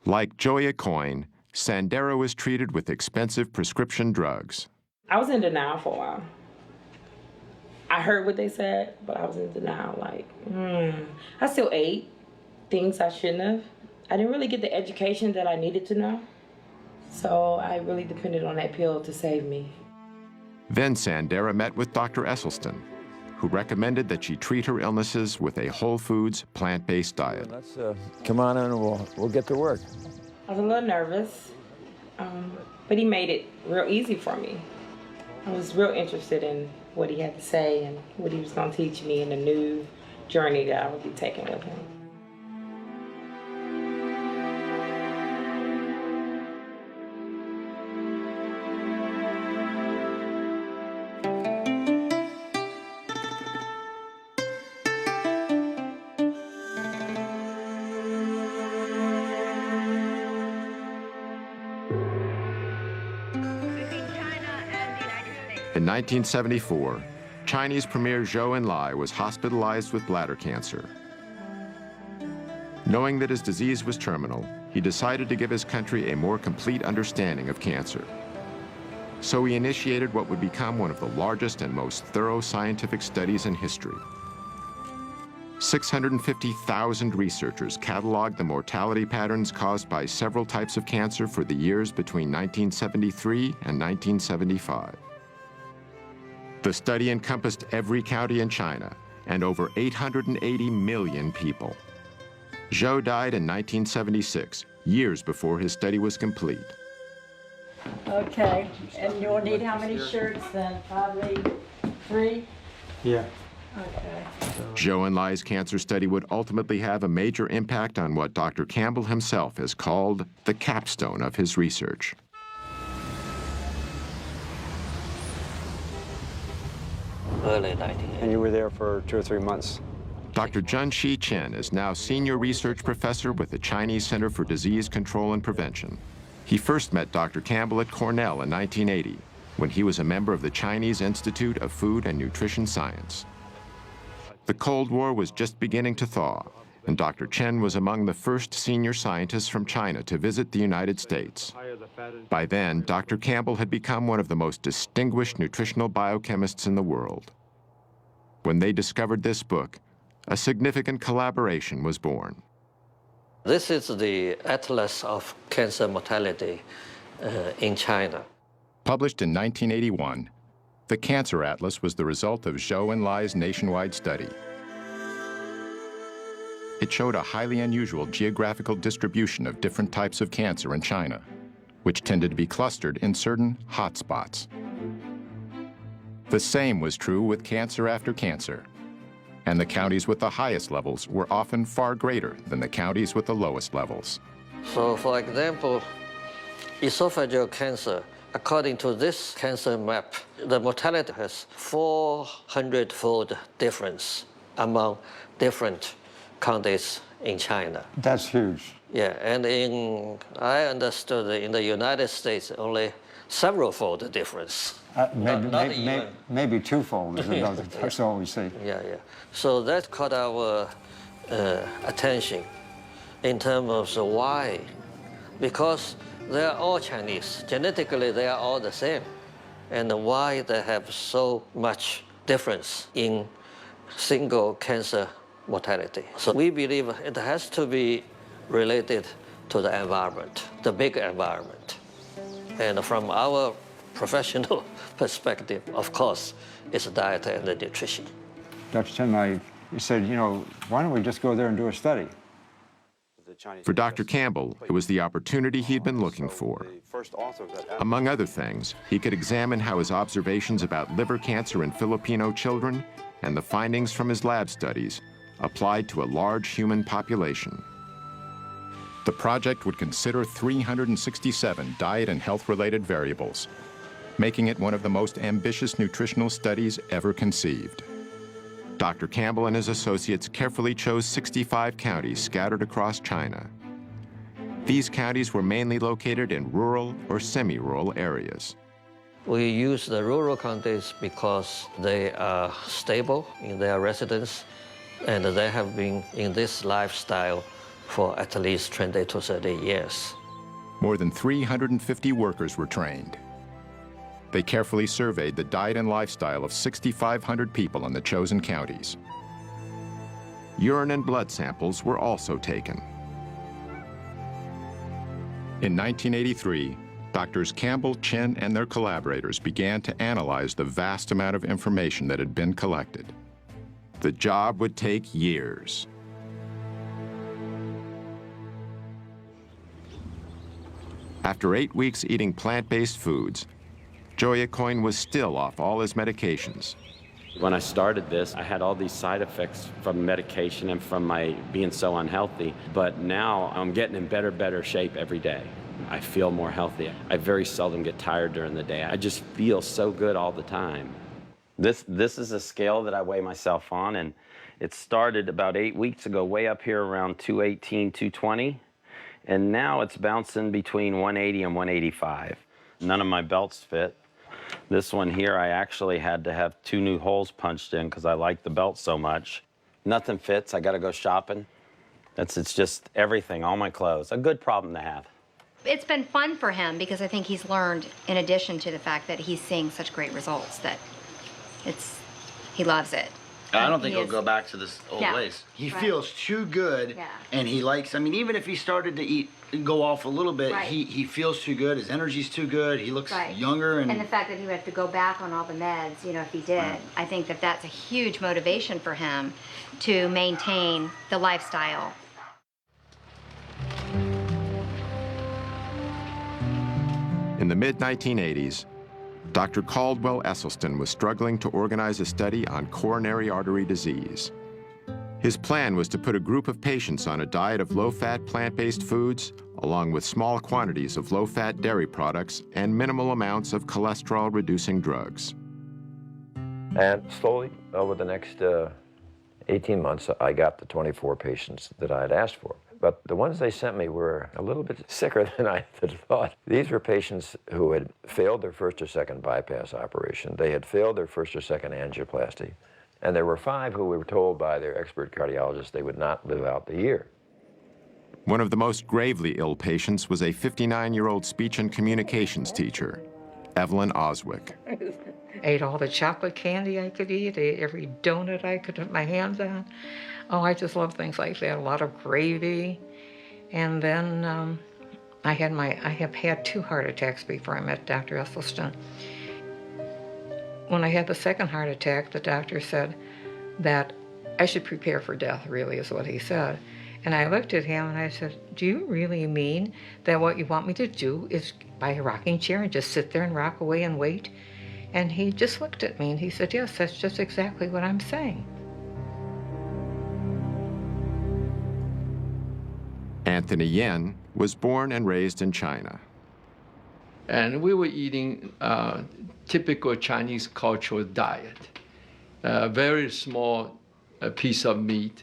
Like Joya Coyne, Sandera was treated with expensive prescription drugs. I was in denial for a while. I heard what they said, but I was in denial, like, I still ate things I shouldn't have. I didn't really get the education that I needed to know. So I really depended on that pill to save me. Then Sandera met with Dr. Esselstyn, who recommended that she treat her illnesses with a whole foods, plant-based diet. Let's come on in and we'll get to work. I was a little nervous, but he made it real easy for me. I was real interested in what he had to say and what he was going to teach me in the new journey that I would be taking with him. In 1974, Chinese Premier Zhou Enlai was hospitalized with bladder cancer. Knowing that his disease was terminal, he decided to give his country a more complete understanding of cancer. So he initiated what would become one of the largest and most thorough scientific studies in history. 650,000 researchers cataloged the mortality patterns caused by several types of cancer for the years between 1973 and 1975. The study encompassed every county in China and over 880 million people. Zhou died in 1976, years before his study was complete. Okay, and you'll need how many shirts then? Probably 3? Yeah. Okay. Zhou Enlai's cancer study would ultimately have a major impact on what Dr. Campbell himself has called the capstone of his research. Early 1980s. And you were there for 2 or 3 months. Dr. Junshi Chen is now senior research professor with the Chinese Center for Disease Control and Prevention. He first met Dr. Campbell at Cornell in 1980, when he was a member of the Chinese Institute of Food and Nutrition Science. The Cold War was just beginning to thaw, and Dr. Chen was among the first senior scientists from China to visit the United States. By then, Dr. Campbell had become one of the most distinguished nutritional biochemists in the world. When they discovered this book, a significant collaboration was born. This is the Atlas of Cancer Mortality in China. Published in 1981, the Cancer Atlas was the result of Zhou and Lai's nationwide study. It showed a highly unusual geographical distribution of different types of cancer in China, which tended to be clustered in certain hotspots. The same was true with cancer after cancer, and the counties with the highest levels were often far greater than the counties with the lowest levels. So, for example, esophageal cancer, according to this cancer map, the mortality has 400-fold difference among different counties in China. That's huge. Yeah, and I understood that in the United States, only several-fold difference. Maybe twofold is another. That's all we see. Yeah. So that caught our attention in terms of why. Because they are all Chinese. Genetically, they are all the same. And why they have so much difference in single cancer mortality. So we believe it has to be related to the environment, the big environment. And from our professional perspective, of course, it's diet and the nutrition. Dr. Chen, you said, why don't we just go there and do a study? For Dr. Campbell, it was the opportunity he'd been looking for. Among other things, he could examine how his observations about liver cancer in Filipino children and the findings from his lab studies applied to a large human population. The project would consider 367 diet and health-related variables, making it one of the most ambitious nutritional studies ever conceived. Dr. Campbell and his associates carefully chose 65 counties scattered across China. These counties were mainly located in rural or semi-rural areas. We use the rural counties because they are stable in their residence and they have been in this lifestyle for at least 20 to 30 years. More than 350 workers were trained. They carefully surveyed the diet and lifestyle of 6,500 people in the chosen counties. Urine and blood samples were also taken. In 1983, Doctors Campbell, Chen, and their collaborators began to analyze the vast amount of information that had been collected. The job would take years. After 8 weeks eating plant-based foods, Joya Coyne was still off all his medications. When I started this, I had all these side effects from medication and from my being so unhealthy, but now I'm getting in better shape every day. I feel more healthy. I very seldom get tired during the day. I just feel so good all the time. This is a scale that I weigh myself on, and it started about 8 weeks ago, way up here around 218, 220, and now it's bouncing between 180 and 185. None of my belts fit. This one here, I actually had to have 2 new holes punched in because I like the belt so much. Nothing fits, I gotta go shopping. It's just everything, all my clothes. A good problem to have. It's been fun for him because I think he's learned, in addition to the fact that he's seeing such great results, that he loves it. I don't think he'll go back to this old ways. He feels too good, and he likes, even if he started to go off a little bit, he feels too good, his energy's too good, he looks younger. And the fact that he would have to go back on all the meds, if he did, I think that that's a huge motivation for him to maintain the lifestyle. In the mid-1980s, Dr. Caldwell Esselstyn was struggling to organize a study on coronary artery disease. His plan was to put a group of patients on a diet of low-fat plant-based foods, along with small quantities of low-fat dairy products and minimal amounts of cholesterol-reducing drugs. And slowly, over the next 18 months, I got the 24 patients that I had asked for. But the ones they sent me were a little bit sicker than I had thought. These were patients who had failed their first or second bypass operation. They had failed their first or second angioplasty. And there were 5 who were told by their expert cardiologist they would not live out the year. One of the most gravely ill patients was a 59-year-old speech and communications teacher, Evelyn Oswick. Ate all the chocolate candy I could eat, ate every donut I could put my hands on. Oh, I just love things like that. A lot of gravy, And then I have had 2 heart attacks before I met Dr. Esselstyn. When I had the second heart attack, the doctor said that I should prepare for death, really, is what he said. And I looked at him and I said, do you really mean that what you want me to do is buy a rocking chair and just sit there and rock away and wait? And he just looked at me and he said, yes, that's just exactly what I'm saying. Anthony Yen was born and raised in China. And we were eating typical Chinese cultural diet. Very small piece of meat,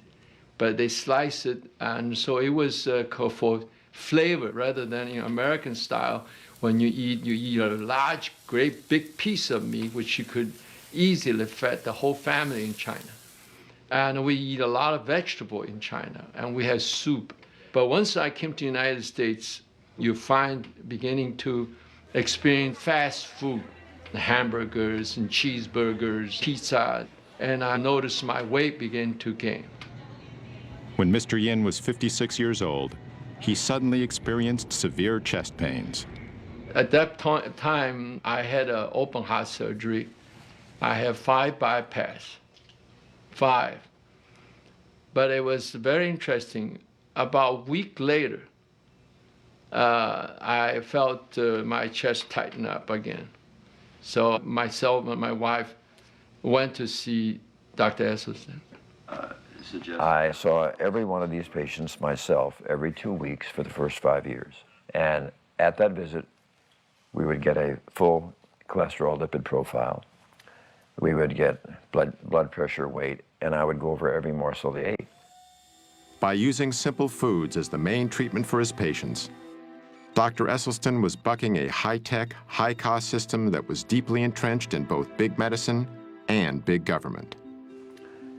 but they slice it, and so it was for flavor rather than in American style. When you eat a large, great, big piece of meat, which you could easily feed the whole family in China. And we eat a lot of vegetable in China, and we have soup. But once I came to the United States, you find beginning to experience fast food, hamburgers and cheeseburgers, pizza, and I noticed my weight began to gain. When Mr. Yin was 56 years old, he suddenly experienced severe chest pains. At that time, I had an open heart surgery. I had 5 bypass, 5. But it was very interesting. About a week later, I felt my chest tighten up again. So myself and my wife went to see Dr. Esselstyn. I saw every one of these patients myself every 2 weeks for the first 5 years. And at that visit, we would get a full cholesterol lipid profile. We would get blood pressure, weight, and I would go over every morsel they ate. By using simple foods as the main treatment for his patients, Dr. Esselstyn was bucking a high-tech, high-cost system that was deeply entrenched in both big medicine and big government.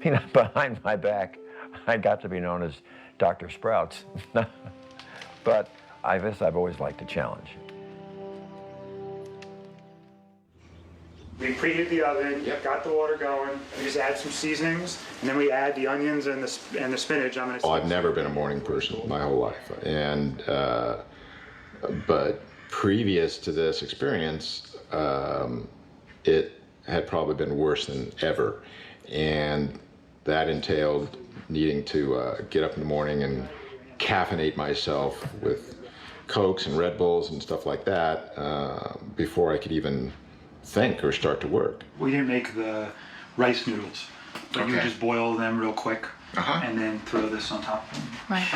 You know, behind my back, I got to be known as Dr. Sprouts. But I guess I've always liked a challenge. We preheat the oven, got the water going, we just add some seasonings, and then we add the onions and the spinach. I've never been a morning person my whole life, and but previous to this experience, it had probably been worse than ever, and that entailed needing to get up in the morning and caffeinate myself with Cokes and Red Bulls and stuff like that before I could even think or start to work. We didn't make the rice noodles, but you would just boil them real quick and then throw this on top. Right.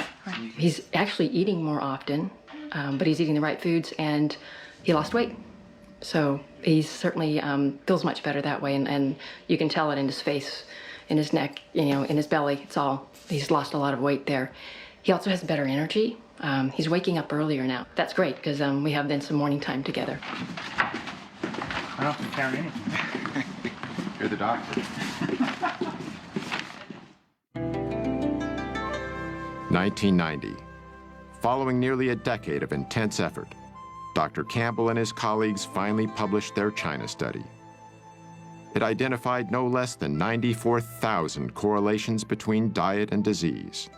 He's actually eating more often, but he's eating the right foods, and he lost weight. So he certainly feels much better that way, and you can tell it in his face, in his neck, you know, in his belly. He's lost a lot of weight there. He also has better energy. He's waking up earlier now. That's great, because we have then some morning time together. I don't have to carry anything. You're the doctor. 1990. Following nearly a decade of intense effort, Dr. Campbell and his colleagues finally published their China study. It identified no less than 94,000 correlations between diet and disease.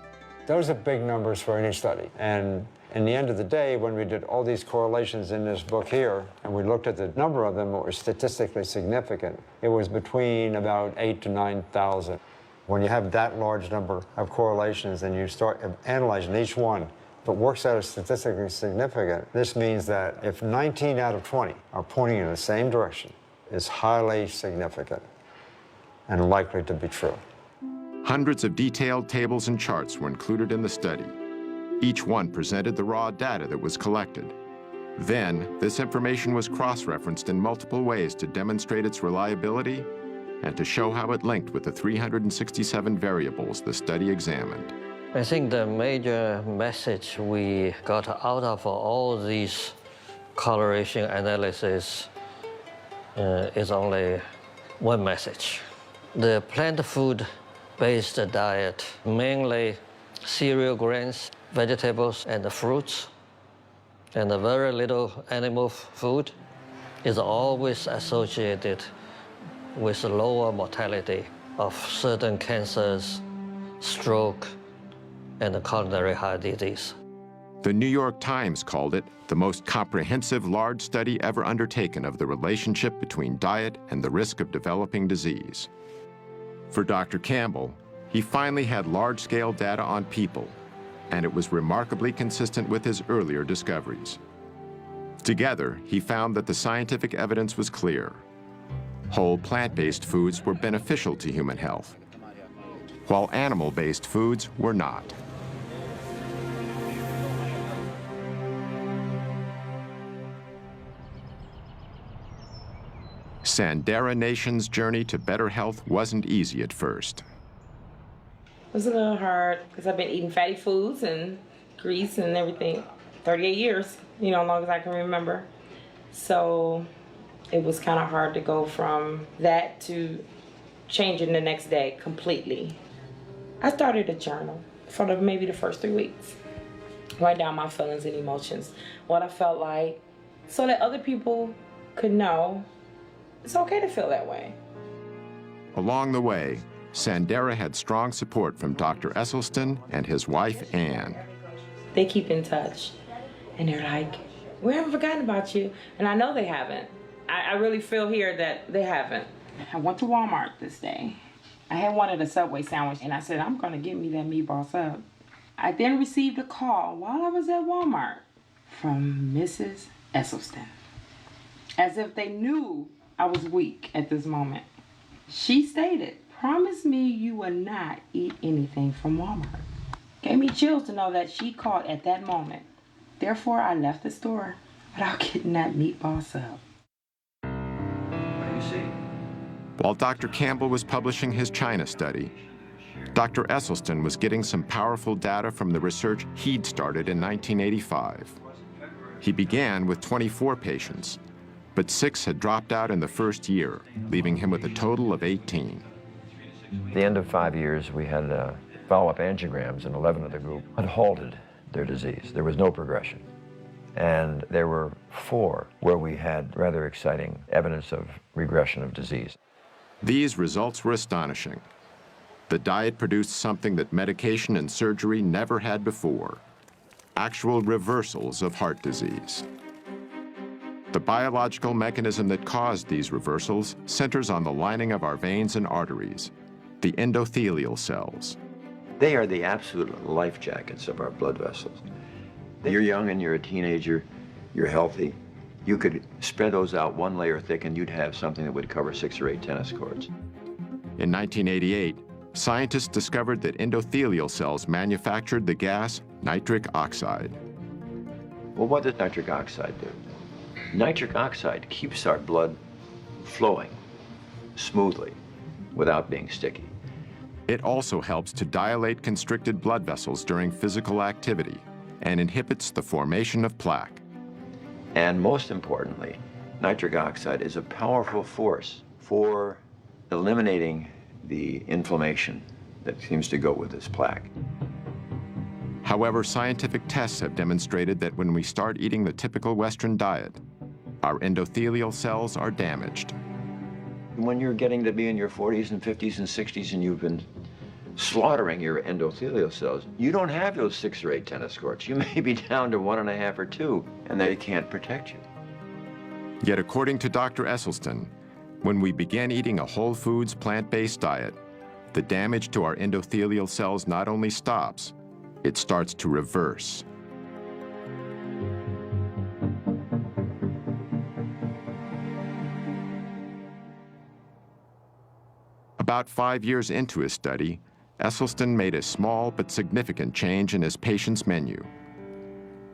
Those are big numbers for any study. And in the end of the day, when we did all these correlations in this book here, and we looked at the number of them that were statistically significant, it was between about 8,000 to 9,000. When you have that large number of correlations and you start analyzing each one, if it works out as statistically significant, this means that if 19 out of 20 are pointing in the same direction, it's highly significant and likely to be true. Hundreds of detailed tables and charts were included in the study. Each one presented the raw data that was collected. Then, this information was cross-referenced in multiple ways to demonstrate its reliability and to show how it linked with the 367 variables the study examined. I think the major message we got out of all these correlation analysis is only one message. The plant food-based diet, mainly cereal grains, vegetables and fruits, and a very little animal food, is always associated with lower mortality of certain cancers, stroke, and coronary heart disease. The New York Times called it the most comprehensive large study ever undertaken of the relationship between diet and the risk of developing disease. For Dr. Campbell, he finally had large-scale data on people, and it was remarkably consistent with his earlier discoveries. Together, he found that the scientific evidence was clear. Whole plant-based foods were beneficial to human health, while animal-based foods were not. Sandera Nation's journey to better health wasn't easy at first. It was a little hard because I've been eating fatty foods and grease and everything 38 years, as long as I can remember. So it was kind of hard to go from that to changing the next day completely. I started a journal for maybe the first 3 weeks. Write down my feelings and emotions, what I felt like, so that other people could know it's okay to feel that way. Along the way, Sandera had strong support from Dr. Esselstyn and his wife, Ann. They keep in touch, and they're like, we haven't forgotten about you. And I know they haven't. I really feel here that they haven't. I went to Walmart this day. I had wanted a Subway sandwich, and I said, I'm going to get me that meatball sub. I then received a call while I was at Walmart from Mrs. Esselstyn, as if they knew I was weak at this moment. She stated, promise me you will not eat anything from Walmart. Gave me chills to know that she called at that moment. Therefore, I left the store without getting that meatball sub. What do you see? While Dr. Campbell was publishing his China study, Dr. Esselstyn was getting some powerful data from the research he'd started in 1985. He began with 24 patients, but 6 had dropped out in the first year, leaving him with a total of 18. At the end of 5 years, we had follow-up angiograms, and 11 of the group had halted their disease. There was no progression. And there were 4 where we had rather exciting evidence of regression of disease. These results were astonishing. The diet produced something that medication and surgery never had before: actual reversals of heart disease. The biological mechanism that caused these reversals centers on the lining of our veins and arteries, the endothelial cells. They are the absolute life jackets of our blood vessels. You're young and you're a teenager, you're healthy. You could spread those out 1 layer thick and you'd have something that would cover 6 or 8 tennis courts. In 1988, scientists discovered that endothelial cells manufactured the gas nitric oxide. Well, what does nitric oxide do? Nitric oxide keeps our blood flowing smoothly without being sticky. It also helps to dilate constricted blood vessels during physical activity and inhibits the formation of plaque. And most importantly, nitric oxide is a powerful force for eliminating the inflammation that seems to go with this plaque. However, scientific tests have demonstrated that when we start eating the typical Western diet, our endothelial cells are damaged. When you're getting to be in your 40s and 50s and 60s and you've been slaughtering your endothelial cells, you don't have those 6 or 8 tennis courts. You may be down to 1.5 or 2, and they can't protect you. Yet according to Dr. Esselstyn, when we begin eating a whole foods plant-based diet, the damage to our endothelial cells not only stops, it starts to reverse. About 5 years into his study, Esselstyn made a small but significant change in his patient's menu.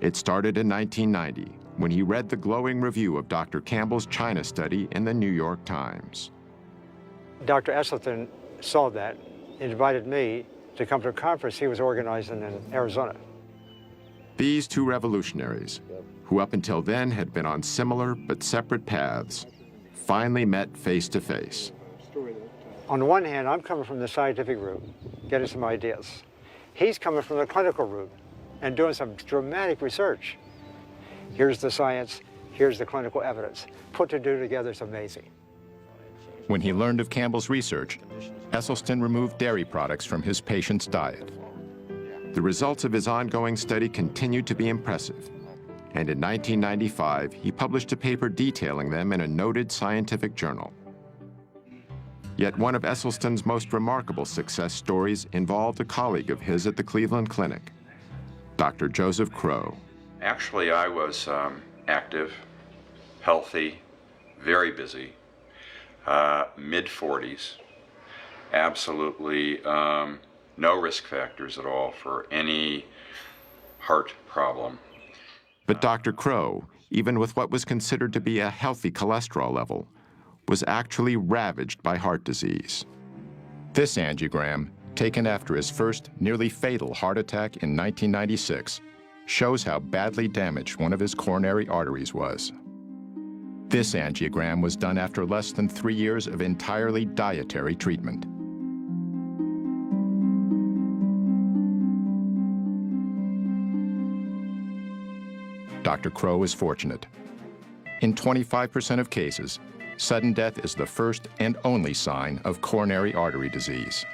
It started in 1990, when he read the glowing review of Dr. Campbell's China study in the New York Times. Dr. Esselstyn saw that and invited me to come to a conference he was organizing in Arizona. These 2 revolutionaries, who up until then had been on similar but separate paths, finally met face to face. On the one hand, I'm coming from the scientific route, getting some ideas. He's coming from the clinical route and doing some dramatic research. Here's the science, here's the clinical evidence. Put the two together is amazing. When he learned of Campbell's research, Esselstyn removed dairy products from his patient's diet. The results of his ongoing study continued to be impressive, and in 1995, he published a paper detailing them in a noted scientific journal. Yet one of Esselstyn's most remarkable success stories involved a colleague of his at the Cleveland Clinic, Dr. Joseph Crow. Actually, I was active, healthy, very busy, mid-40s, absolutely no risk factors at all for any heart problem. But Dr. Crow, even with what was considered to be a healthy cholesterol level, was actually ravaged by heart disease. This angiogram, taken after his first nearly fatal heart attack in 1996, shows how badly damaged one of his coronary arteries was. This angiogram was done after less than 3 years of entirely dietary treatment. Dr. Crow is fortunate. In 25% of cases, sudden death is the first and only sign of coronary artery disease.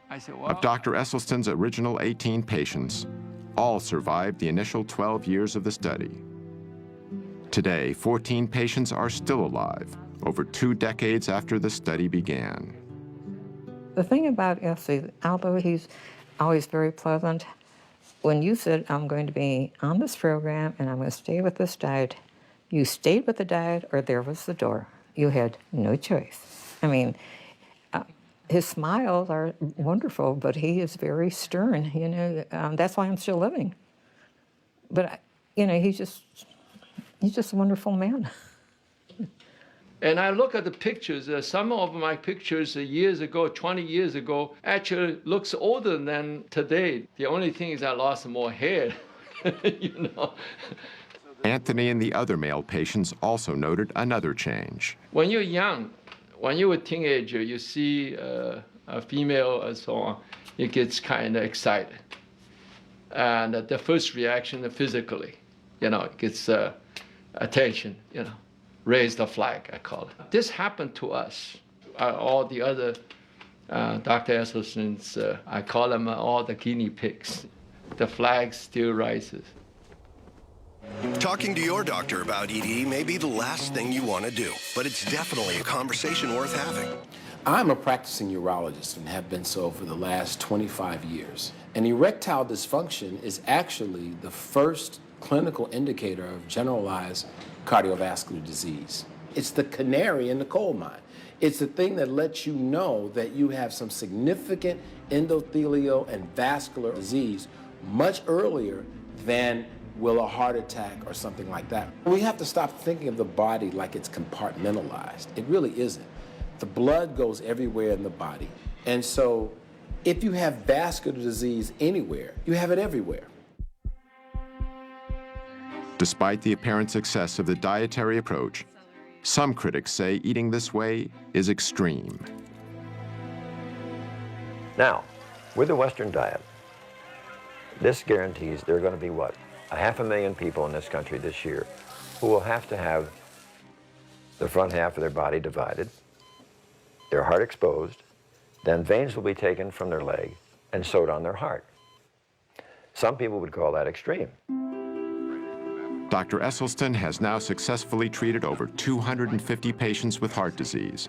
Of Dr. Esselstyn's original 18 patients, all survived the initial 12 years of the study. Today, 14 patients are still alive, over 2 decades after the study began. The thing about Essie, although he's always very pleasant, when you said, I'm going to be on this program and I'm going to stay with this diet, you stayed with the diet or there was the door. You had no choice. I mean, his smiles are wonderful, but he is very stern, you know. That's why I'm still living. But, you know, he's just a wonderful man. And I look at the pictures, some of my pictures years ago, 20 years ago, actually looks older than today. The only thing is I lost more hair, you know. Anthony and the other male patients also noted another change. When you're young, when you're a teenager, you see a female and so on, it gets kind of excited. And the first reaction physically, you know, it gets attention, you know. Raise the flag, I call it. This happened to us. All the other Dr. Esselstyn's, I call them all the guinea pigs. The flag still rises. Talking to your doctor about ED may be the last thing you want to do, but it's definitely a conversation worth having. I'm a practicing urologist and have been so for the last 25 years. And erectile dysfunction is actually the first clinical indicator of generalized cardiovascular disease. It's the canary in the coal mine. It's the thing that lets you know that you have some significant endothelial and vascular disease much earlier than will a heart attack or something like that. We have to stop thinking of the body like it's compartmentalized. It really isn't. The blood goes everywhere in the body. And so if you have vascular disease anywhere, you have it everywhere. Despite the apparent success of the dietary approach, some critics say eating this way is extreme. Now, with the Western diet, this guarantees there are going to be, what, 500,000 people in this country this year who will have to have the front half of their body divided, their heart exposed, then veins will be taken from their leg and sewed on their heart. Some people would call that extreme. Dr. Esselstyn has now successfully treated over 250 patients with heart disease,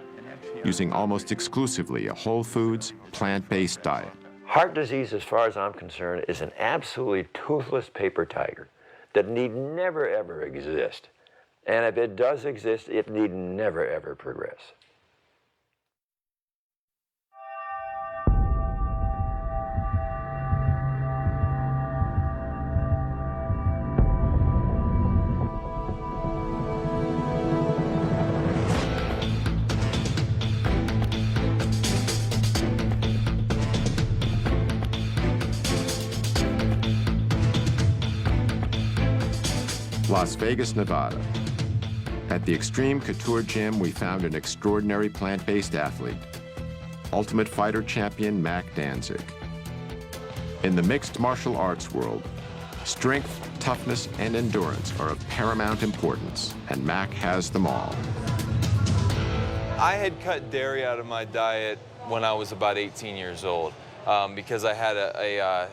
using almost exclusively a whole foods, plant-based diet. Heart disease, as far as I'm concerned, is an absolutely toothless paper tiger that need never, ever exist. And if it does exist, it need never, ever progress. Las Vegas, Nevada. At the Extreme Couture Gym, we found an extraordinary plant-based athlete, Ultimate Fighter champion Mac Danzig. In the mixed martial arts world, strength, toughness, and endurance are of paramount importance, and Mac has them all. I had cut dairy out of my diet when I was about 18 years old. because I had a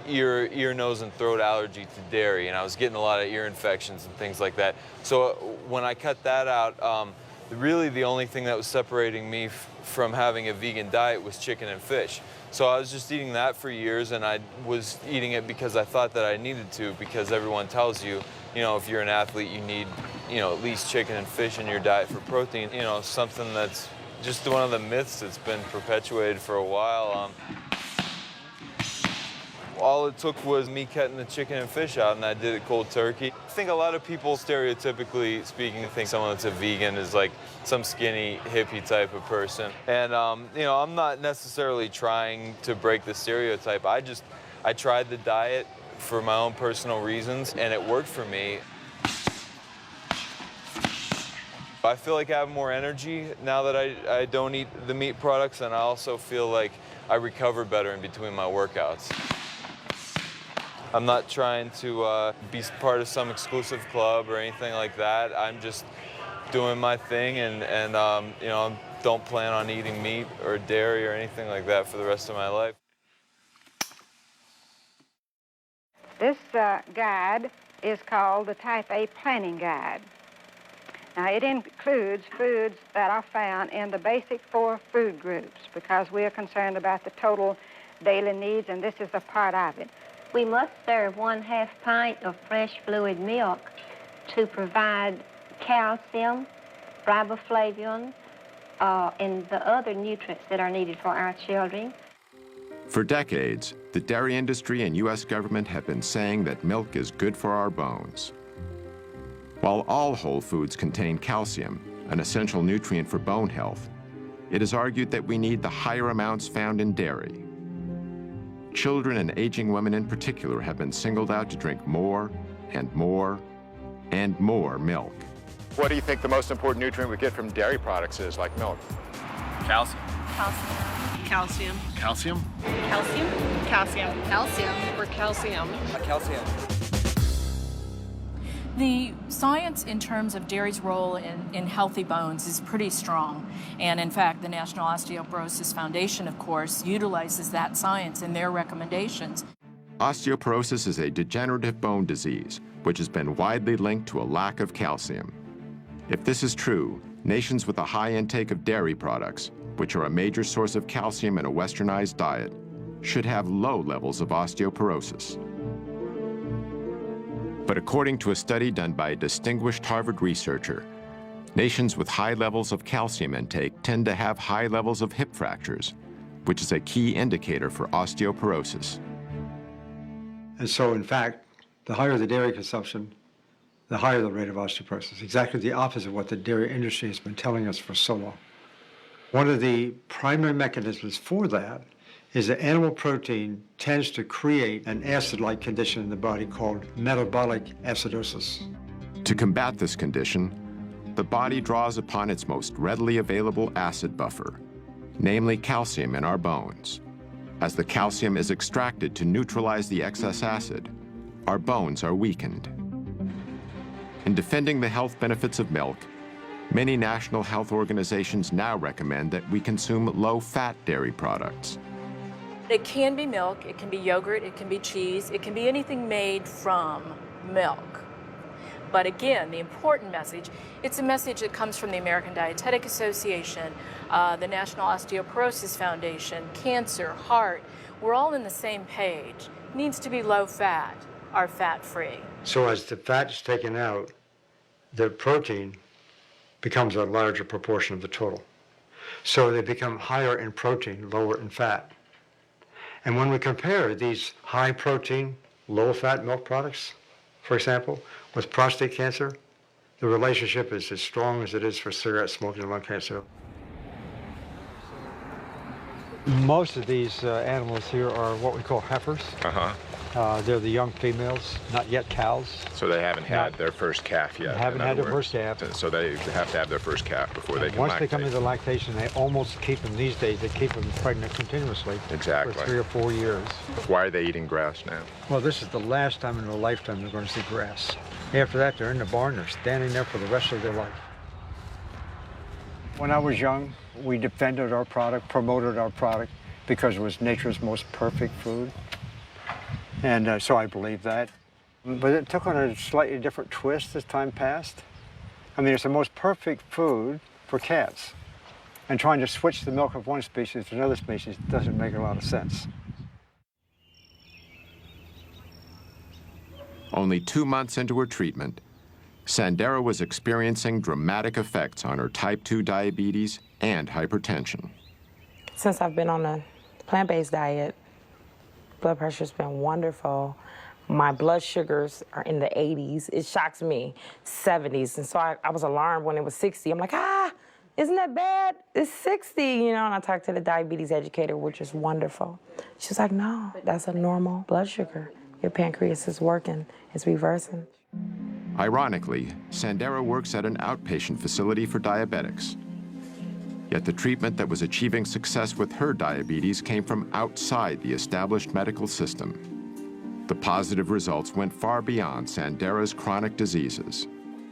ear, nose, and throat allergy to dairy, and I was getting a lot of ear infections and things like that. So when I cut that out, really the only thing that was separating me from having a vegan diet was chicken and fish. So I was just eating that for years, and I was eating it because I thought that I needed to, because everyone tells you, you know, if you're an athlete, you need, you know, at least chicken and fish in your diet for protein. You know, something that's just one of the myths that's been perpetuated for a while. All it took was me cutting the chicken and fish out, and I did it cold turkey. I think a lot of people, stereotypically speaking, think someone that's a vegan is like some skinny hippie type of person. And you know, I'm not necessarily trying to break the stereotype. I tried the diet for my own personal reasons, and it worked for me. I feel like I have more energy now that I don't eat the meat products, and I also feel like I recover better in between my workouts. I'm not trying to be part of some exclusive club or anything like that. I'm just doing my thing, and you know, don't plan on eating meat or dairy or anything like that for the rest of my life. This guide is called the Type A Planning Guide. Now, it includes foods that are found in the basic 4 food groups, because we are concerned about the total daily needs, and this is a part of it. We must serve 1/2 pint of fresh fluid milk to provide calcium, riboflavin, and the other nutrients that are needed for our children. For decades, the dairy industry and U.S. government have been saying that milk is good for our bones. While all whole foods contain calcium, an essential nutrient for bone health, it is argued that we need the higher amounts found in dairy. Children and aging women in particular have been singled out to drink more and more and more milk. What do you think the most important nutrient we get from dairy products is, like milk? Calcium. Calcium. Calcium? Calcium. Calcium. Calcium. Or calcium. Calcium. The science in terms of dairy's role in healthy bones is pretty strong. And in fact, the National Osteoporosis Foundation, of course, utilizes that science in their recommendations. Osteoporosis is a degenerative bone disease, which has been widely linked to a lack of calcium. If this is true, nations with a high intake of dairy products, which are a major source of calcium in a westernized diet, should have low levels of osteoporosis. But according to a study done by a distinguished Harvard researcher, nations with high levels of calcium intake tend to have high levels of hip fractures, which is a key indicator for osteoporosis. And so, in fact, the higher the dairy consumption, the higher the rate of osteoporosis. Exactly the opposite of what the dairy industry has been telling us for so long. One of the primary mechanisms for that is that animal protein tends to create an acid-like condition in the body called metabolic acidosis. To combat this condition, the body draws upon its most readily available acid buffer, namely calcium in our bones. As the calcium is extracted to neutralize the excess acid, our bones are weakened. In defending the health benefits of milk, many national health organizations now recommend that we consume low-fat dairy products. It can be milk, it can be yogurt, it can be cheese, it can be anything made from milk. But again, the important message, it's a message that comes from the American Dietetic Association, the National Osteoporosis Foundation, cancer, heart. We're all in the same page. It needs to be low fat or fat-free. So as the fat is taken out, the protein becomes a larger proportion of the total. So they become higher in protein, lower in fat. And when we compare these high protein, low fat milk products, for example, with prostate cancer, the relationship is as strong as it is for cigarette smoking and lung cancer. Most of these animals here are what we call heifers. They're the young females, not yet cows. So they haven't had their first calf yet. Haven't had their first calf. So they have to have their first calf before they can Once lactate. they come into lactation, they almost keep them these days. They keep them pregnant continuously. Exactly. For 3 or 4 years. Why are they eating grass now? Well, this is the last time in their lifetime they're going to see grass. After that, they're in the barn. They're standing there for the rest of their life. When I was young, we defended our product, promoted our product, because it was nature's most perfect food. And so I believe that. But it took on a slightly different twist as time passed. I mean, it's the most perfect food for cats. And trying to switch the milk of one species to another species doesn't make a lot of sense. Only 2 months into her treatment, Sandera was experiencing dramatic effects on her type 2 diabetes and hypertension. Since I've been on a plant-based diet, blood pressure's been wonderful. My blood sugars are in the 80s. It shocks me, 70s. And so I was alarmed when it was 60. I'm like, isn't that bad? It's 60, you know, and I talked to the diabetes educator, which is wonderful. She's like, no, that's a normal blood sugar. Your pancreas is working, it's reversing. Ironically, Sandera works at an outpatient facility for diabetics. Yet the treatment that was achieving success with her diabetes came from outside the established medical system. The positive results went far beyond Sandera's chronic diseases.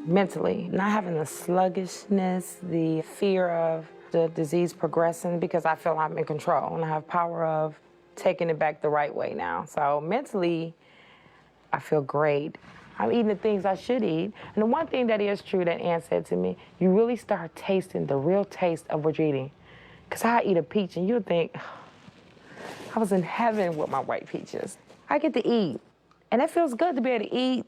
Mentally, not having the sluggishness, the fear of the disease progressing, because I feel I'm in control and I have power of taking it back the right way now. So mentally, I feel great. I'm eating the things I should eat. And the one thing that is true that Ann said to me, you really start tasting the real taste of what you're eating. Because I eat a peach and you'll think, I was in heaven with my white peaches. I get to eat. And it feels good to be able to eat,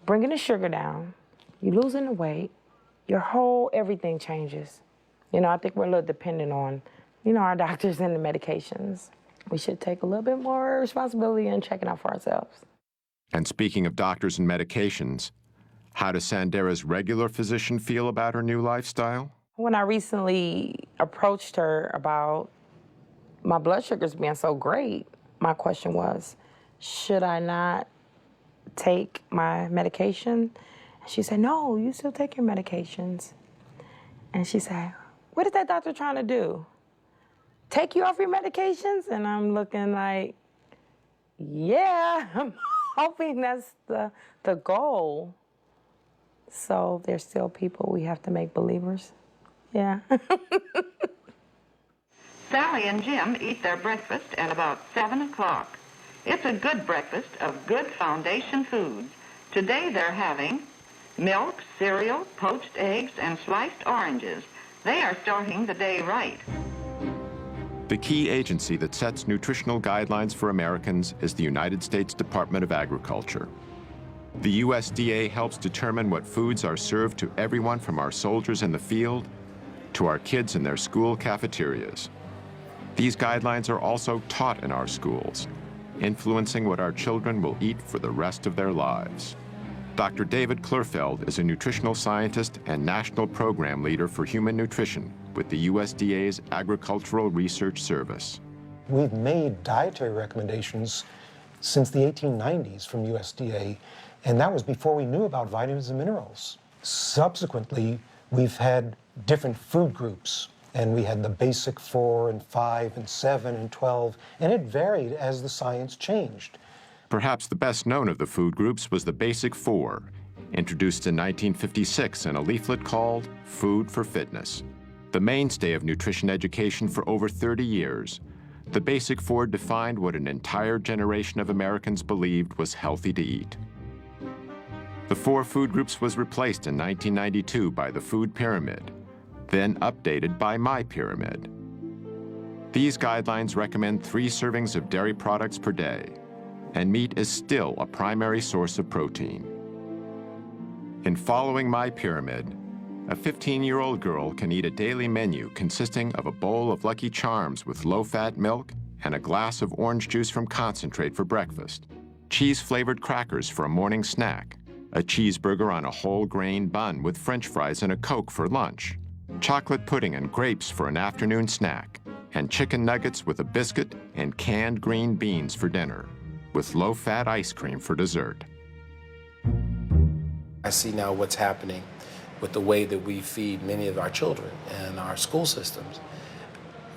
bringing the sugar down, you losing the weight, your whole everything changes. You know, I think we're a little dependent on, you know, our doctors and the medications. We should take a little bit more responsibility in checking out for ourselves. And speaking of doctors and medications, how does Sandera's regular physician feel about her new lifestyle? When I recently approached her about my blood sugars being so great, my question was, should I not take my medication? And she said, no, you still take your medications. And she said, what is that doctor trying to do? Take you off your medications? And I'm looking like, yeah, I'm hoping that's the goal. So there's still people we have to make believers. Yeah. Sally and Jim eat their breakfast at about 7 o'clock. It's a good breakfast of good foundation foods. Today they're having milk, cereal, poached eggs, and sliced oranges. They are starting the day right. The key agency that sets nutritional guidelines for Americans is the United States Department of Agriculture. The USDA helps determine what foods are served to everyone from our soldiers in the field to our kids in their school cafeterias. These guidelines are also taught in our schools, influencing what our children will eat for the rest of their lives. Dr. David Klurfeld is a nutritional scientist and national program leader for human nutrition with the USDA's Agricultural Research Service. We've made dietary recommendations since the 1890s from USDA, and that was before we knew about vitamins and minerals. Subsequently, we've had different food groups, and we had the basic 4 and 5 and 7 and 12, and it varied as the science changed. Perhaps the best known of the food groups was the Basic 4, introduced in 1956 in a leaflet called Food for Fitness. The mainstay of nutrition education for over 30 years, the Basic 4 defined what an entire generation of Americans believed was healthy to eat. The 4 food groups was replaced in 1992 by the Food Pyramid, then updated by My Pyramid. These guidelines recommend 3 servings of dairy products per day, and meat is still a primary source of protein. In following My Pyramid, a 15-year-old girl can eat a daily menu consisting of a bowl of Lucky Charms with low-fat milk and a glass of orange juice from concentrate for breakfast, cheese-flavored crackers for a morning snack, a cheeseburger on a whole grain bun with French fries and a Coke for lunch, chocolate pudding and grapes for an afternoon snack, and chicken nuggets with a biscuit and canned green beans for dinner, with low-fat ice cream for dessert. I see now what's happening with the way that we feed many of our children and our school systems.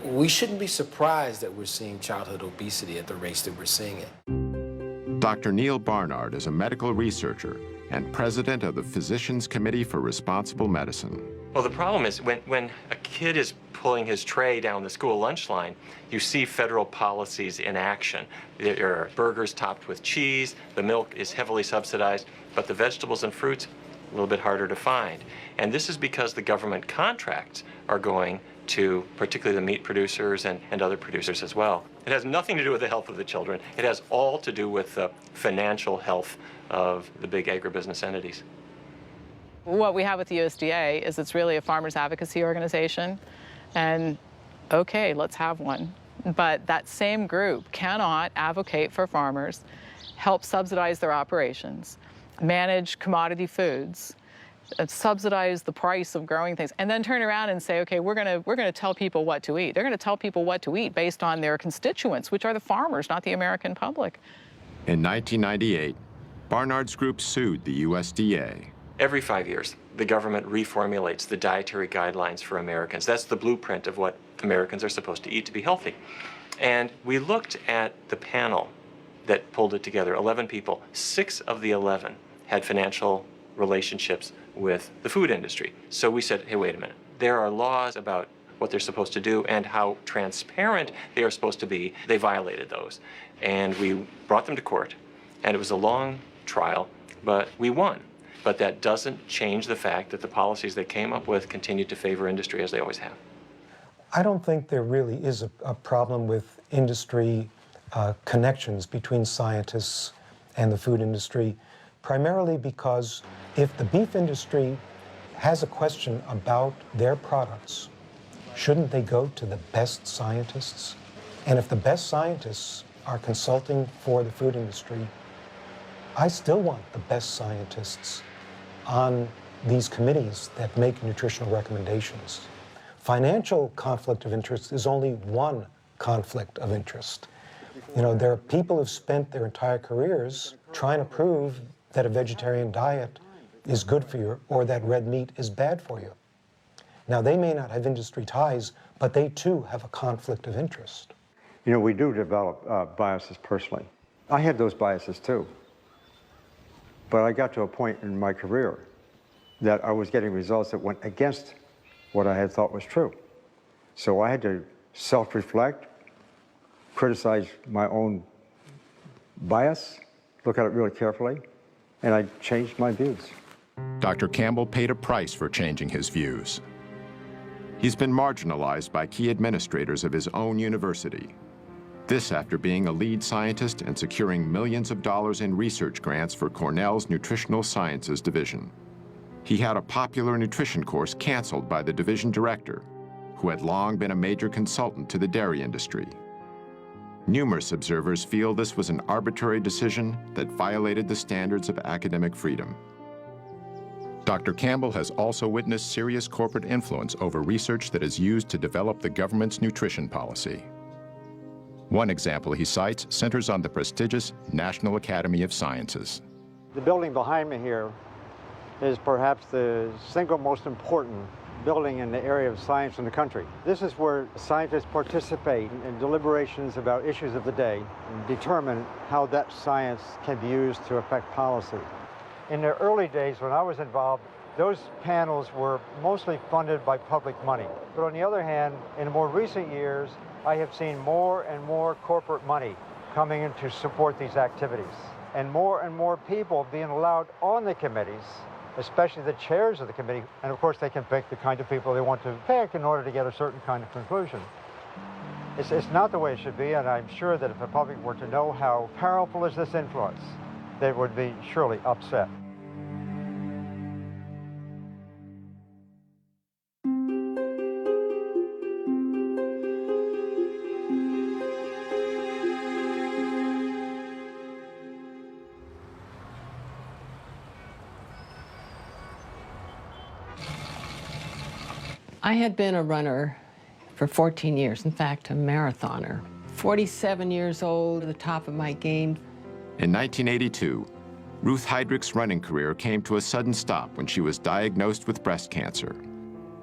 We shouldn't be surprised that we're seeing childhood obesity at the rates that we're seeing it. Dr. Neil Barnard is a medical researcher and president of the Physicians Committee for Responsible Medicine. Well, the problem is when a kid is pulling his tray down the school lunch line, you see federal policies in action. There are burgers topped with cheese, the milk is heavily subsidized, but the vegetables and fruits, a little bit harder to find. And this is because the government contracts are going to particularly the meat producers and other producers as well. It has nothing to do with the health of the children. It has all to do with the financial health of the big agribusiness entities. What we have with the USDA is it's really a farmers advocacy organization, and okay, let's have one. But that same group cannot advocate for farmers, help subsidize their operations, manage commodity foods, subsidize the price of growing things, and then turn around and say, okay, we're gonna tell people what to eat. They're gonna tell people what to eat based on their constituents, which are the farmers, not the American public. In 1998, Barnard's group sued the USDA. Every 5 years, the government reformulates the dietary guidelines for Americans. That's the blueprint of what Americans are supposed to eat to be healthy. And we looked at the panel that pulled it together, 11 people. 6 of the 11 had financial relationships with the food industry. So we said, hey, wait a minute. There are laws about what they're supposed to do and how transparent they are supposed to be. They violated those. And we brought them to court. And it was a long trial, but we won. But that doesn't change the fact that the policies they came up with continue to favor industry as they always have. I don't think there really is a problem with industry connections between scientists and the food industry, primarily because if the beef industry has a question about their products, shouldn't they go to the best scientists? And if the best scientists are consulting for the food industry, I still want the best scientists on these committees that make nutritional recommendations. Financial conflict of interest is only one conflict of interest. You know, there are people who've spent their entire careers trying to prove that a vegetarian diet is good for you or that red meat is bad for you. Now, they may not have industry ties, but they too have a conflict of interest. You know, we do develop biases personally. I had those biases too. But I got to a point in my career that I was getting results that went against what I had thought was true. So I had to self-reflect, criticize my own bias, look at it really carefully, and I changed my views. Dr. Campbell paid a price for changing his views. He's been marginalized by key administrators of his own university. This after being a lead scientist and securing millions of dollars in research grants for Cornell's Nutritional Sciences Division. He had a popular nutrition course canceled by the division director, who had long been a major consultant to the dairy industry. Numerous observers feel this was an arbitrary decision that violated the standards of academic freedom. Dr. Campbell has also witnessed serious corporate influence over research that is used to develop the government's nutrition policy. One example he cites centers on the prestigious National Academy of Sciences. The building behind me here is perhaps the single most important building in the area of science in the country. This is where scientists participate in deliberations about issues of the day and determine how that science can be used to affect policy. In the early days when I was involved, those panels were mostly funded by public money. But on the other hand, in more recent years, I have seen more and more corporate money coming in to support these activities. And more people being allowed on the committees, especially the chairs of the committee. And of course, they can pick the kind of people they want to pick in order to get a certain kind of conclusion. It's not the way it should be, and I'm sure that if the public were to know how powerful is this influence, they would be surely upset. I had been a runner for 14 years, in fact, a marathoner. 47 years old, at the top of my game. In 1982, Ruth Heydrich's running career came to a sudden stop when she was diagnosed with breast cancer.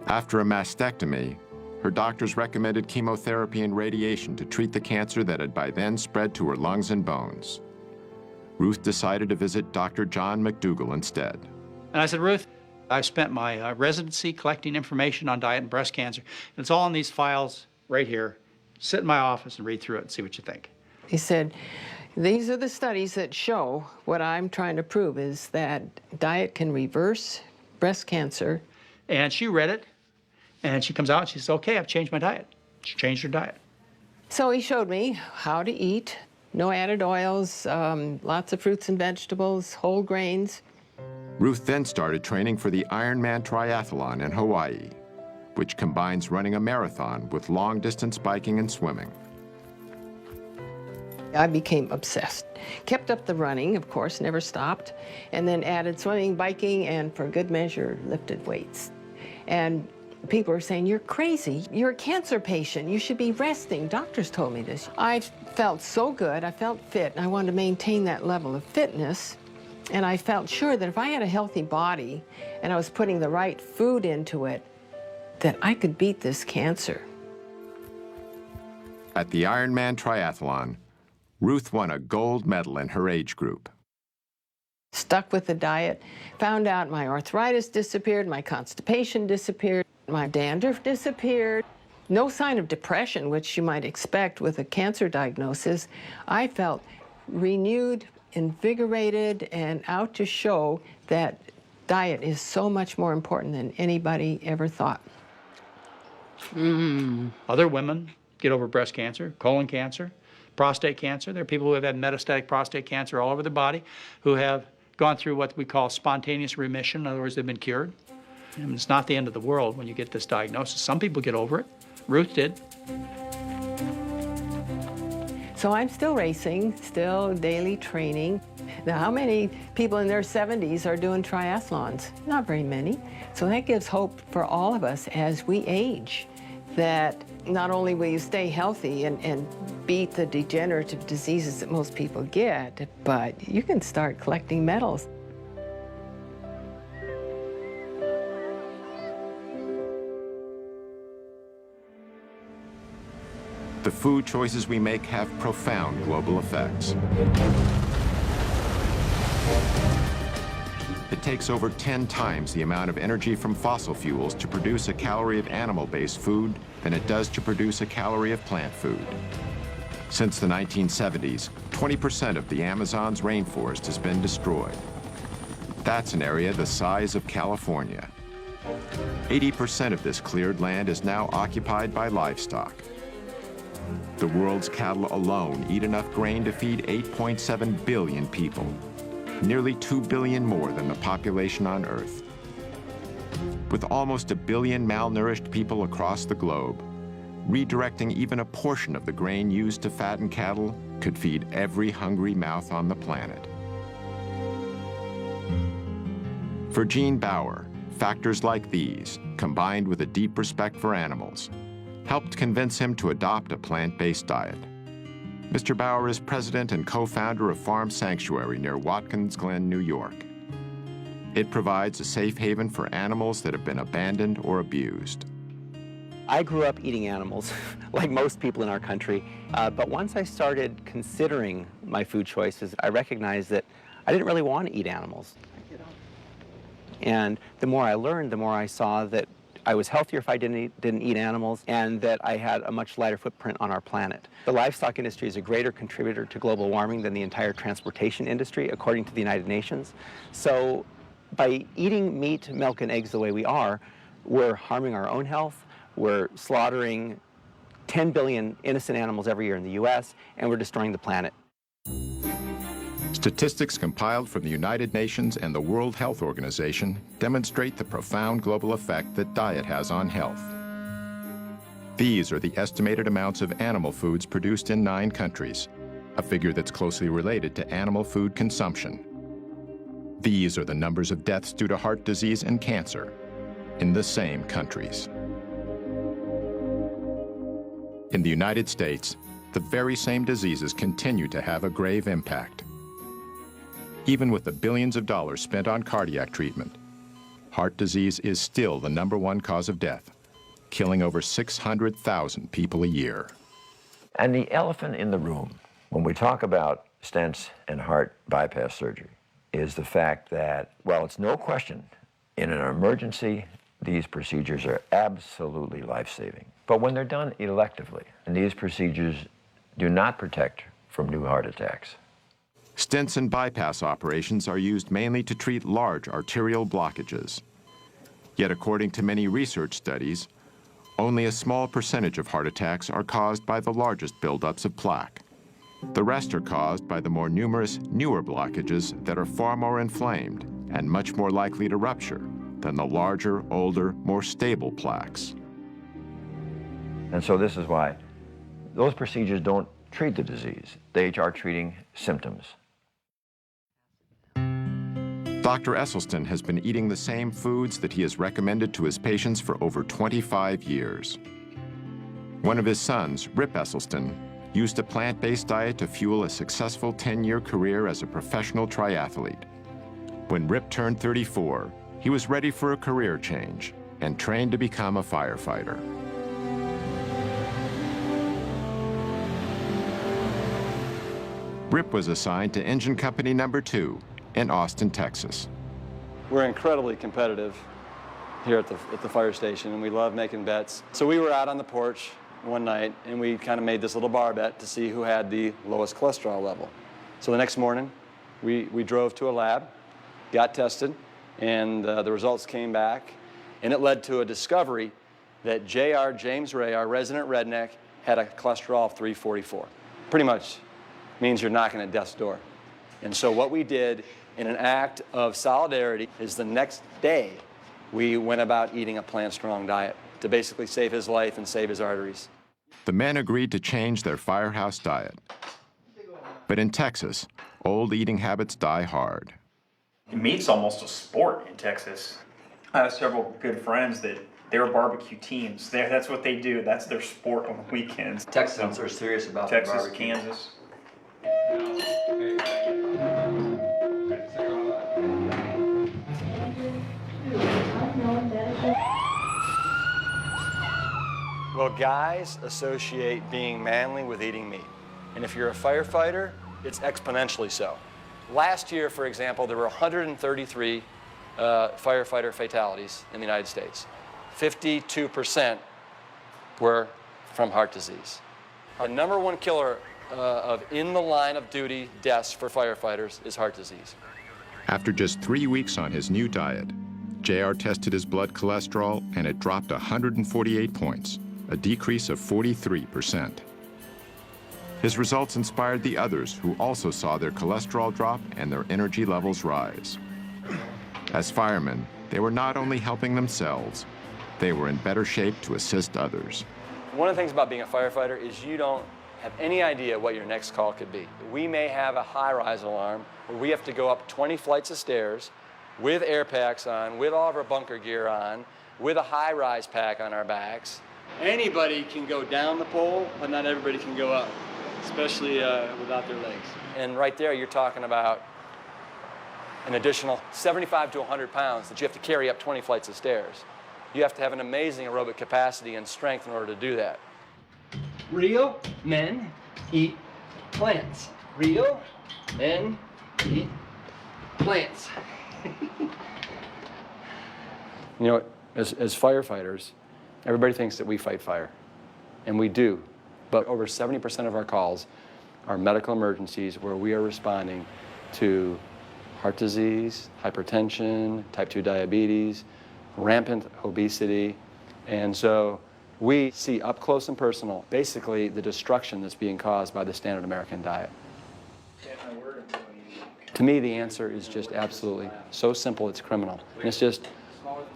After a mastectomy, her doctors recommended chemotherapy and radiation to treat the cancer that had by then spread to her lungs and bones. Ruth decided to visit Dr. John McDougall instead. And I said, Ruth, I've spent my residency collecting information on diet and breast cancer. And it's all in these files right here. Sit in my office and read through it and see what you think. He said, these are the studies that show what I'm trying to prove is that diet can reverse breast cancer. And she read it, and she comes out and she says, okay, I've changed my diet. She changed her diet. So he showed me how to eat, no added oils, lots of fruits and vegetables, whole grains. Ruth then started training for the Ironman triathlon in Hawaii, which combines running a marathon with long-distance biking and swimming. I became obsessed. Kept up the running, of course, never stopped, and then added swimming, biking, and for good measure, lifted weights. And people were saying, you're crazy. You're a cancer patient. You should be resting. Doctors told me this. I felt so good. I felt fit, and I wanted to maintain that level of fitness. And I felt sure that if I had a healthy body and I was putting the right food into it, that I could beat this cancer. At the Ironman triathlon, Ruth won a gold medal in her age group. Stuck with the diet, found out my arthritis disappeared, my constipation disappeared, my dandruff disappeared. No sign of depression, which you might expect with a cancer diagnosis. I felt renewed, invigorated, and out to show that diet is so much more important than anybody ever thought. Other women get over breast cancer, colon cancer, prostate cancer. There are people who have had metastatic prostate cancer all over the body who have gone through what we call spontaneous remission. In other words, they've been cured. And it's not the end of the world when you get this diagnosis. Some people get over it. Ruth did. So I'm still racing, still daily training. Now, how many people in their 70s are doing triathlons? Not very many. So that gives hope for all of us as we age, that not only will you stay healthy and beat the degenerative diseases that most people get, but you can start collecting medals. The food choices we make have profound global effects. It takes over 10 times the amount of energy from fossil fuels to produce a calorie of animal-based food than it does to produce a calorie of plant food. Since the 1970s, 20% of the Amazon's rainforest has been destroyed. That's an area the size of California. 80% of this cleared land is now occupied by livestock. The world's cattle alone eat enough grain to feed 8.7 billion people, nearly 2 billion more than the population on Earth. With almost 1 billion malnourished people across the globe, redirecting even a portion of the grain used to fatten cattle could feed every hungry mouth on the planet. For Gene Bauer, factors like these, combined with a deep respect for animals, helped convince him to adopt a plant-based diet. Mr. Bauer is president and co-founder of Farm Sanctuary near Watkins Glen, New York. It provides a safe haven for animals that have been abandoned or abused. I grew up eating animals, like most people in our country, but once I started considering my food choices, I recognized that I didn't really want to eat animals. And the more I learned, the more I saw that I was healthier if I didn't eat animals, and that I had a much lighter footprint on our planet. The livestock industry is a greater contributor to global warming than the entire transportation industry, according to the United Nations. So by eating meat, milk, and eggs the way we are, we're harming our own health, we're slaughtering 10 billion innocent animals every year in the US, and we're destroying the planet. Statistics compiled from the United Nations and the World Health Organization demonstrate the profound global effect that diet has on health. These are the estimated amounts of animal foods produced in 9 countries, a figure that's closely related to animal food consumption. These are the numbers of deaths due to heart disease and cancer in the same countries. In the United States, the very same diseases continue to have a grave impact. Even with the billions of dollars spent on cardiac treatment, heart disease is still the #1 cause of death, killing over 600,000 people a year. And the elephant in the room, when we talk about stents and heart bypass surgery, is the fact that, well, it's no question In an emergency, these procedures are absolutely life-saving. But when they're done electively, and these procedures do not protect from new heart attacks. Stents and bypass operations are used mainly to treat large arterial blockages. Yet according to many research studies, only a small percentage of heart attacks are caused by the largest buildups of plaque. The rest are caused by the more numerous, newer blockages that are far more inflamed and much more likely to rupture than the larger, older, more stable plaques. And so this is why those procedures don't treat the disease. They are treating symptoms. Dr. Esselstyn has been eating the same foods that he has recommended to his patients for over 25 years. One of his sons, Rip Esselstyn, used a plant-based diet to fuel a successful 10-year career as a professional triathlete. When Rip turned 34, he was ready for a career change and trained to become a firefighter. Rip was assigned to Engine Company No. 2 in Austin, Texas. We're incredibly competitive here at the fire station, and we love making bets. So we were out on the porch one night, and we kind of made this little bar bet to see who had the lowest cholesterol level. So the next morning, we drove to a lab, got tested, and the results came back, and it led to a discovery that J.R. James Ray, our resident redneck, had a cholesterol of 344. Pretty much means you're knocking at death's door. And so what we did in an act of solidarity is the next day, we went about eating a plant-strong diet to basically save his life and save his arteries. The men agreed to change their firehouse diet. But in Texas, old eating habits die hard. Meat's almost a sport in Texas. I have several good friends that they're barbecue teams. That's what they do. That's their sport on the weekends. Texans are serious about Texas, barbecue. Kansas. Well, guys associate being manly with eating meat. And if you're a firefighter, it's exponentially so. Last year, for example, there were 133 firefighter fatalities in the United States. 52% were from heart disease. The number one killer of in the line of duty deaths for firefighters is heart disease. After just 3 weeks on his new diet, JR tested his blood cholesterol and it dropped 148 points, a decrease of 43%. His results inspired the others who also saw their cholesterol drop and their energy levels rise. As firemen, they were not only helping themselves, they were in better shape to assist others. One of the things about being a firefighter is you don't have any idea what your next call could be. We may have a high-rise alarm where we have to go up 20 flights of stairs with air packs on, with all of our bunker gear on, with a high-rise pack on our backs. Anybody can go down the pole, but not everybody can go up, especially without their legs. And right there, you're talking about an additional 75 to 100 pounds that you have to carry up 20 flights of stairs. You have to have an amazing aerobic capacity and strength in order to do that. Real men eat plants. Real men eat plants. You know, as firefighters, everybody thinks that we fight fire, and we do. But over 70% of our calls are medical emergencies where we are responding to heart disease, hypertension, type 2 diabetes, rampant obesity. And so we see up close and personal basically the destruction that's being caused by the standard American diet. To me, the answer is just absolutely so simple it's criminal. And it's just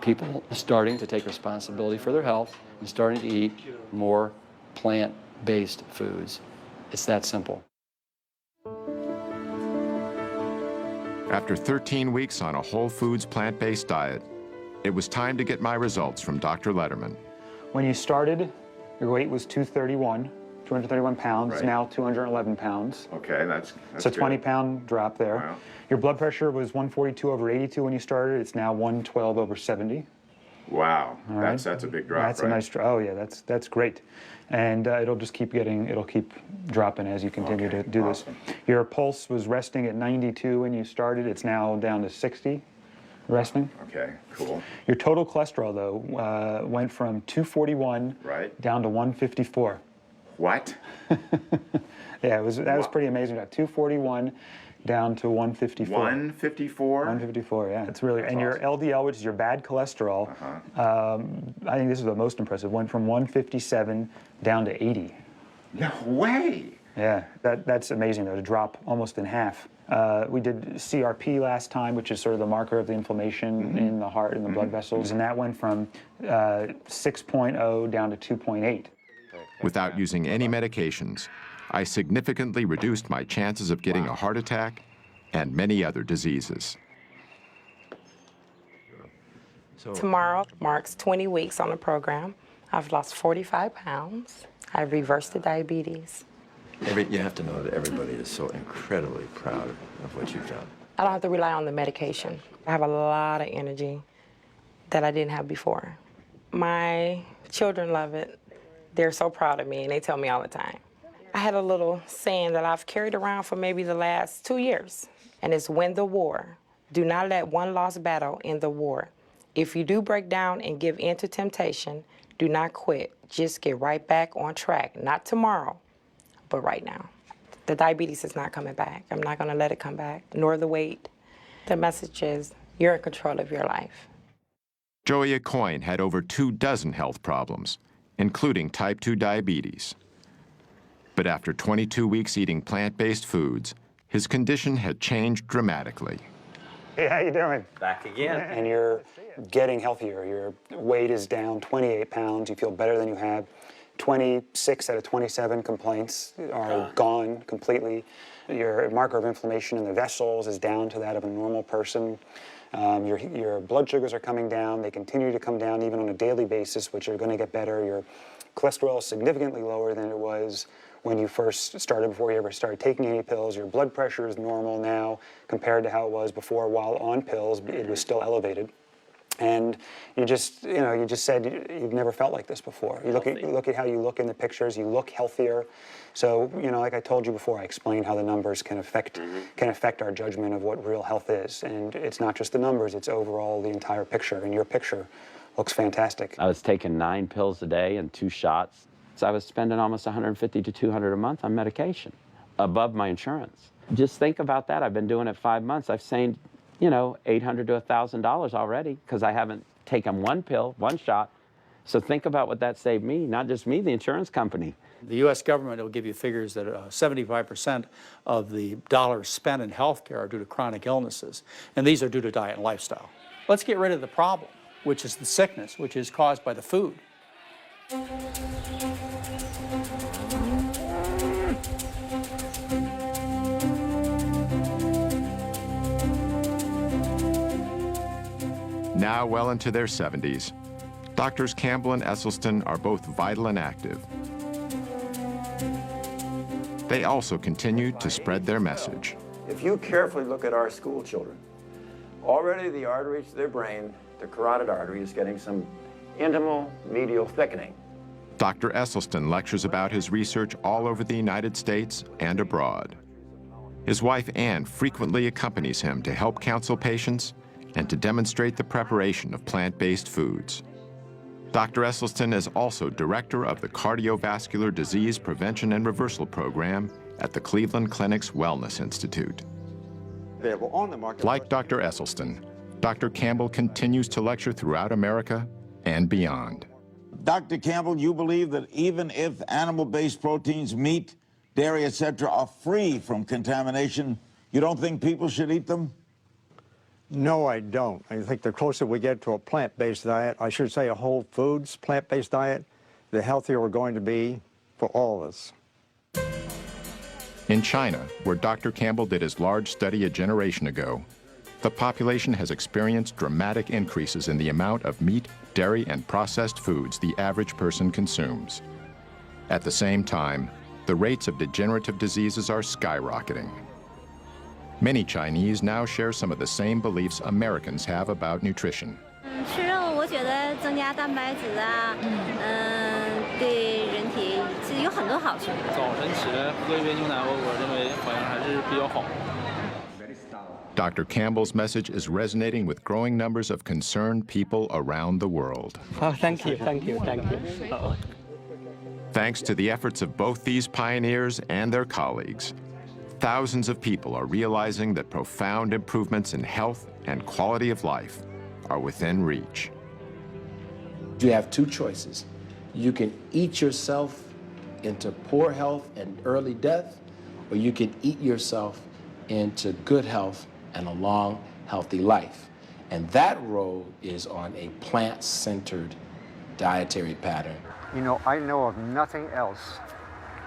people starting to take responsibility for their health and starting to eat more plant-based foods. It's that simple. After 13 weeks on a whole foods plant-based diet, it was time to get my results from Dr. Letterman. When you started, your weight was 231 pounds, Right. now 211 pounds. Okay, that's It's a 20-pound drop there. Wow. Your blood pressure was 142/82 when you started. It's now 112/70. Wow, All right. that's a big drop, That's right? a nice drop. Oh yeah, that's great, and it'll just keep dropping as you continue to do this. Your pulse was resting at 92 when you started. It's now down to 60. resting. Okay, cool. Your total cholesterol, though, went from 241 down to 154. What? Yeah, that was pretty amazing. 241 down to 154. 154? 154, yeah. It's really, and your LDL, which is your bad cholesterol, I think this is the most impressive, went from 157 down to 80. No way! Yeah, that's amazing, though, to drop almost in half. We did CRP last time, which is sort of the marker of the inflammation in the heart and the blood vessels, and that went from 6.0 down to 2.8. Without using any medications, I significantly reduced my chances of getting a heart attack and many other diseases. Tomorrow marks 20 weeks on the program. I've lost 45 pounds. I've reversed the diabetes. You have to know that everybody is so incredibly proud of what you've done. I don't have to rely on the medication. I have a lot of energy that I didn't have before. My children love it. They're so proud of me, and they tell me all the time. I had a little saying that I've carried around for maybe the last 2 years, and it's win the war. Do not let one lost battle end the war. If you do break down and give in to temptation, do not quit. Just get right back on track. Not tomorrow, but right now. The diabetes is not coming back. I'm not going to let it come back, nor the weight. The message is you're in control of your life. Joey Coyne had over 24 health problems, including type 2 diabetes. But after 22 weeks eating plant-based foods, his condition had changed dramatically. Hey, how you doing? Back again. And you're getting healthier. Your weight is down 28 pounds. You feel better than you have. 26 out of 27 complaints are gone completely. Your marker of inflammation in the vessels is down to that of a normal person. Your blood sugars are coming down. They continue to come down even on a daily basis, which are going to get better. Your cholesterol is significantly lower than it was when you first started, before you ever started taking any pills. Your blood pressure is normal now compared to how it was before. While on pills, it was still elevated. And you just said you've never felt like this before. You look at how you look in the pictures. You look healthier. So, like I told you before, I explained how the numbers can affect our judgment of what real health is. And it's not just the numbers; it's overall the entire picture. And your picture looks fantastic. I was taking 9 pills a day and 2 shots. So I was spending almost $150 to $200 a month on medication, above my insurance. Just think about that. I've been doing it 5 months. I've saved, $800 to $1,000 already because I haven't taken 1 pill, 1 shot. So think about what that saved me, not just me, the insurance company. The U.S. government will give you figures that 75% of the dollars spent in healthcare are due to chronic illnesses, and these are due to diet and lifestyle. Let's get rid of the problem, which is the sickness, which is caused by the food. Now well into their 70s, Doctors Campbell and Esselstyn are both vital and active. They also continue to spread their message. If you carefully look at our school children, already the arteries to their brain, the carotid artery, is getting some intimal medial thickening. Dr. Esselstyn lectures about his research all over the United States and abroad. His wife Ann frequently accompanies him to help counsel patients and to demonstrate the preparation of plant-based foods. Dr. Esselstyn is also director of the Cardiovascular Disease Prevention and Reversal Program at the Cleveland Clinic's Wellness Institute. Like Dr. Esselstyn, Dr. Campbell continues to lecture throughout America and beyond. Dr. Campbell, you believe that even if animal-based proteins, meat, dairy, etc., are free from contamination, you don't think people should eat them? No, I don't. I think the closer we get to a plant-based diet, I should say a whole foods plant-based diet, the healthier we're going to be for all of us. In China, where Dr. Campbell did his large study a generation ago, the population has experienced dramatic increases in the amount of meat, dairy, and processed foods the average person consumes. At the same time, the rates of degenerative diseases are skyrocketing. Many Chinese now share some of the same beliefs Americans have about nutrition. 吃肉，我觉得增加蛋白质啊，对人体其实有很多好处。早晨起来喝一杯牛奶，我认为好像还是比较好。Dr. Campbell's message is resonating with growing numbers of concerned people around the world. Oh, thank you, thank you, thank you. Uh-oh. Thanks to the efforts of both these pioneers and their colleagues, thousands of people are realizing that profound improvements in health and quality of life are within reach. You have two choices. You can eat yourself into poor health and early death, or you can eat yourself into good health and a long, healthy life. And that road is on a plant-centered dietary pattern. You know, I know of nothing else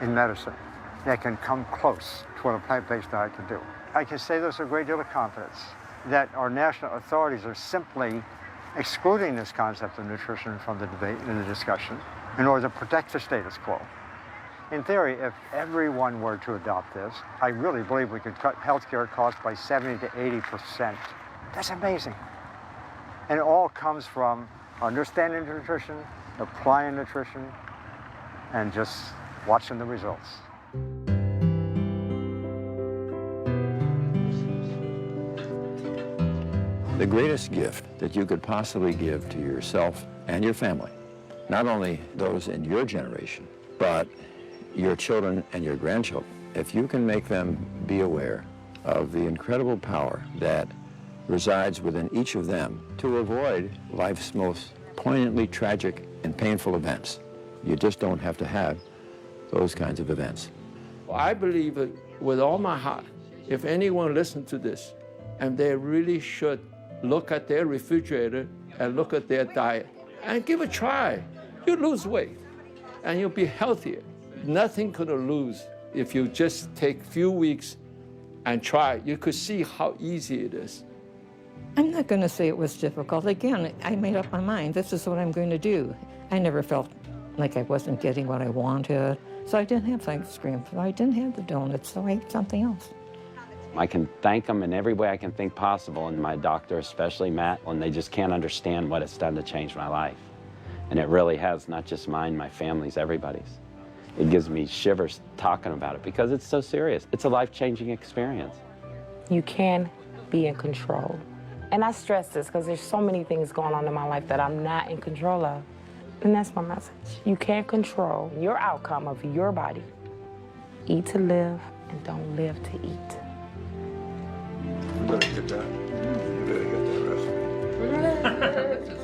in medicine that can come close to what a plant-based diet can do. I can say this with a great deal of confidence, that our national authorities are simply excluding this concept of nutrition from the debate and the discussion in order to protect the status quo. In theory, if everyone were to adopt this, I really believe we could cut healthcare costs by 70 to 80%. That's amazing. And it all comes from understanding nutrition, applying nutrition, and just watching the results. The greatest gift that you could possibly give to yourself and your family, not only those in your generation, but your children and your grandchildren, if you can make them be aware of the incredible power that resides within each of them to avoid life's most poignantly tragic and painful events. You just don't have to have those kinds of events. I believe it with all my heart. If anyone listens to this, and they really should look at their refrigerator and look at their diet and give it a try. You lose weight and you'll be healthier. Nothing gonna lose if you just take a few weeks and try. You could see how easy it is. I'm not going to say it was difficult. Again, I made up my mind. This is what I'm going to do. I never felt like I wasn't getting what I wanted. So I didn't have ice cream. So I didn't have the donuts. So I ate something else. I can thank them in every way I can think possible, and my doctor, especially Matt, when they just can't understand what it's done to change my life. And it really has, not just mine, my family's, everybody's. It gives me shivers talking about it because it's so serious. It's a life-changing experience. You can be in control. And I stress this because there's so many things going on in my life that I'm not in control of. And that's my message. You can't control your outcome of your body. Eat to live and don't live to eat. You better get that. You better get that recipe.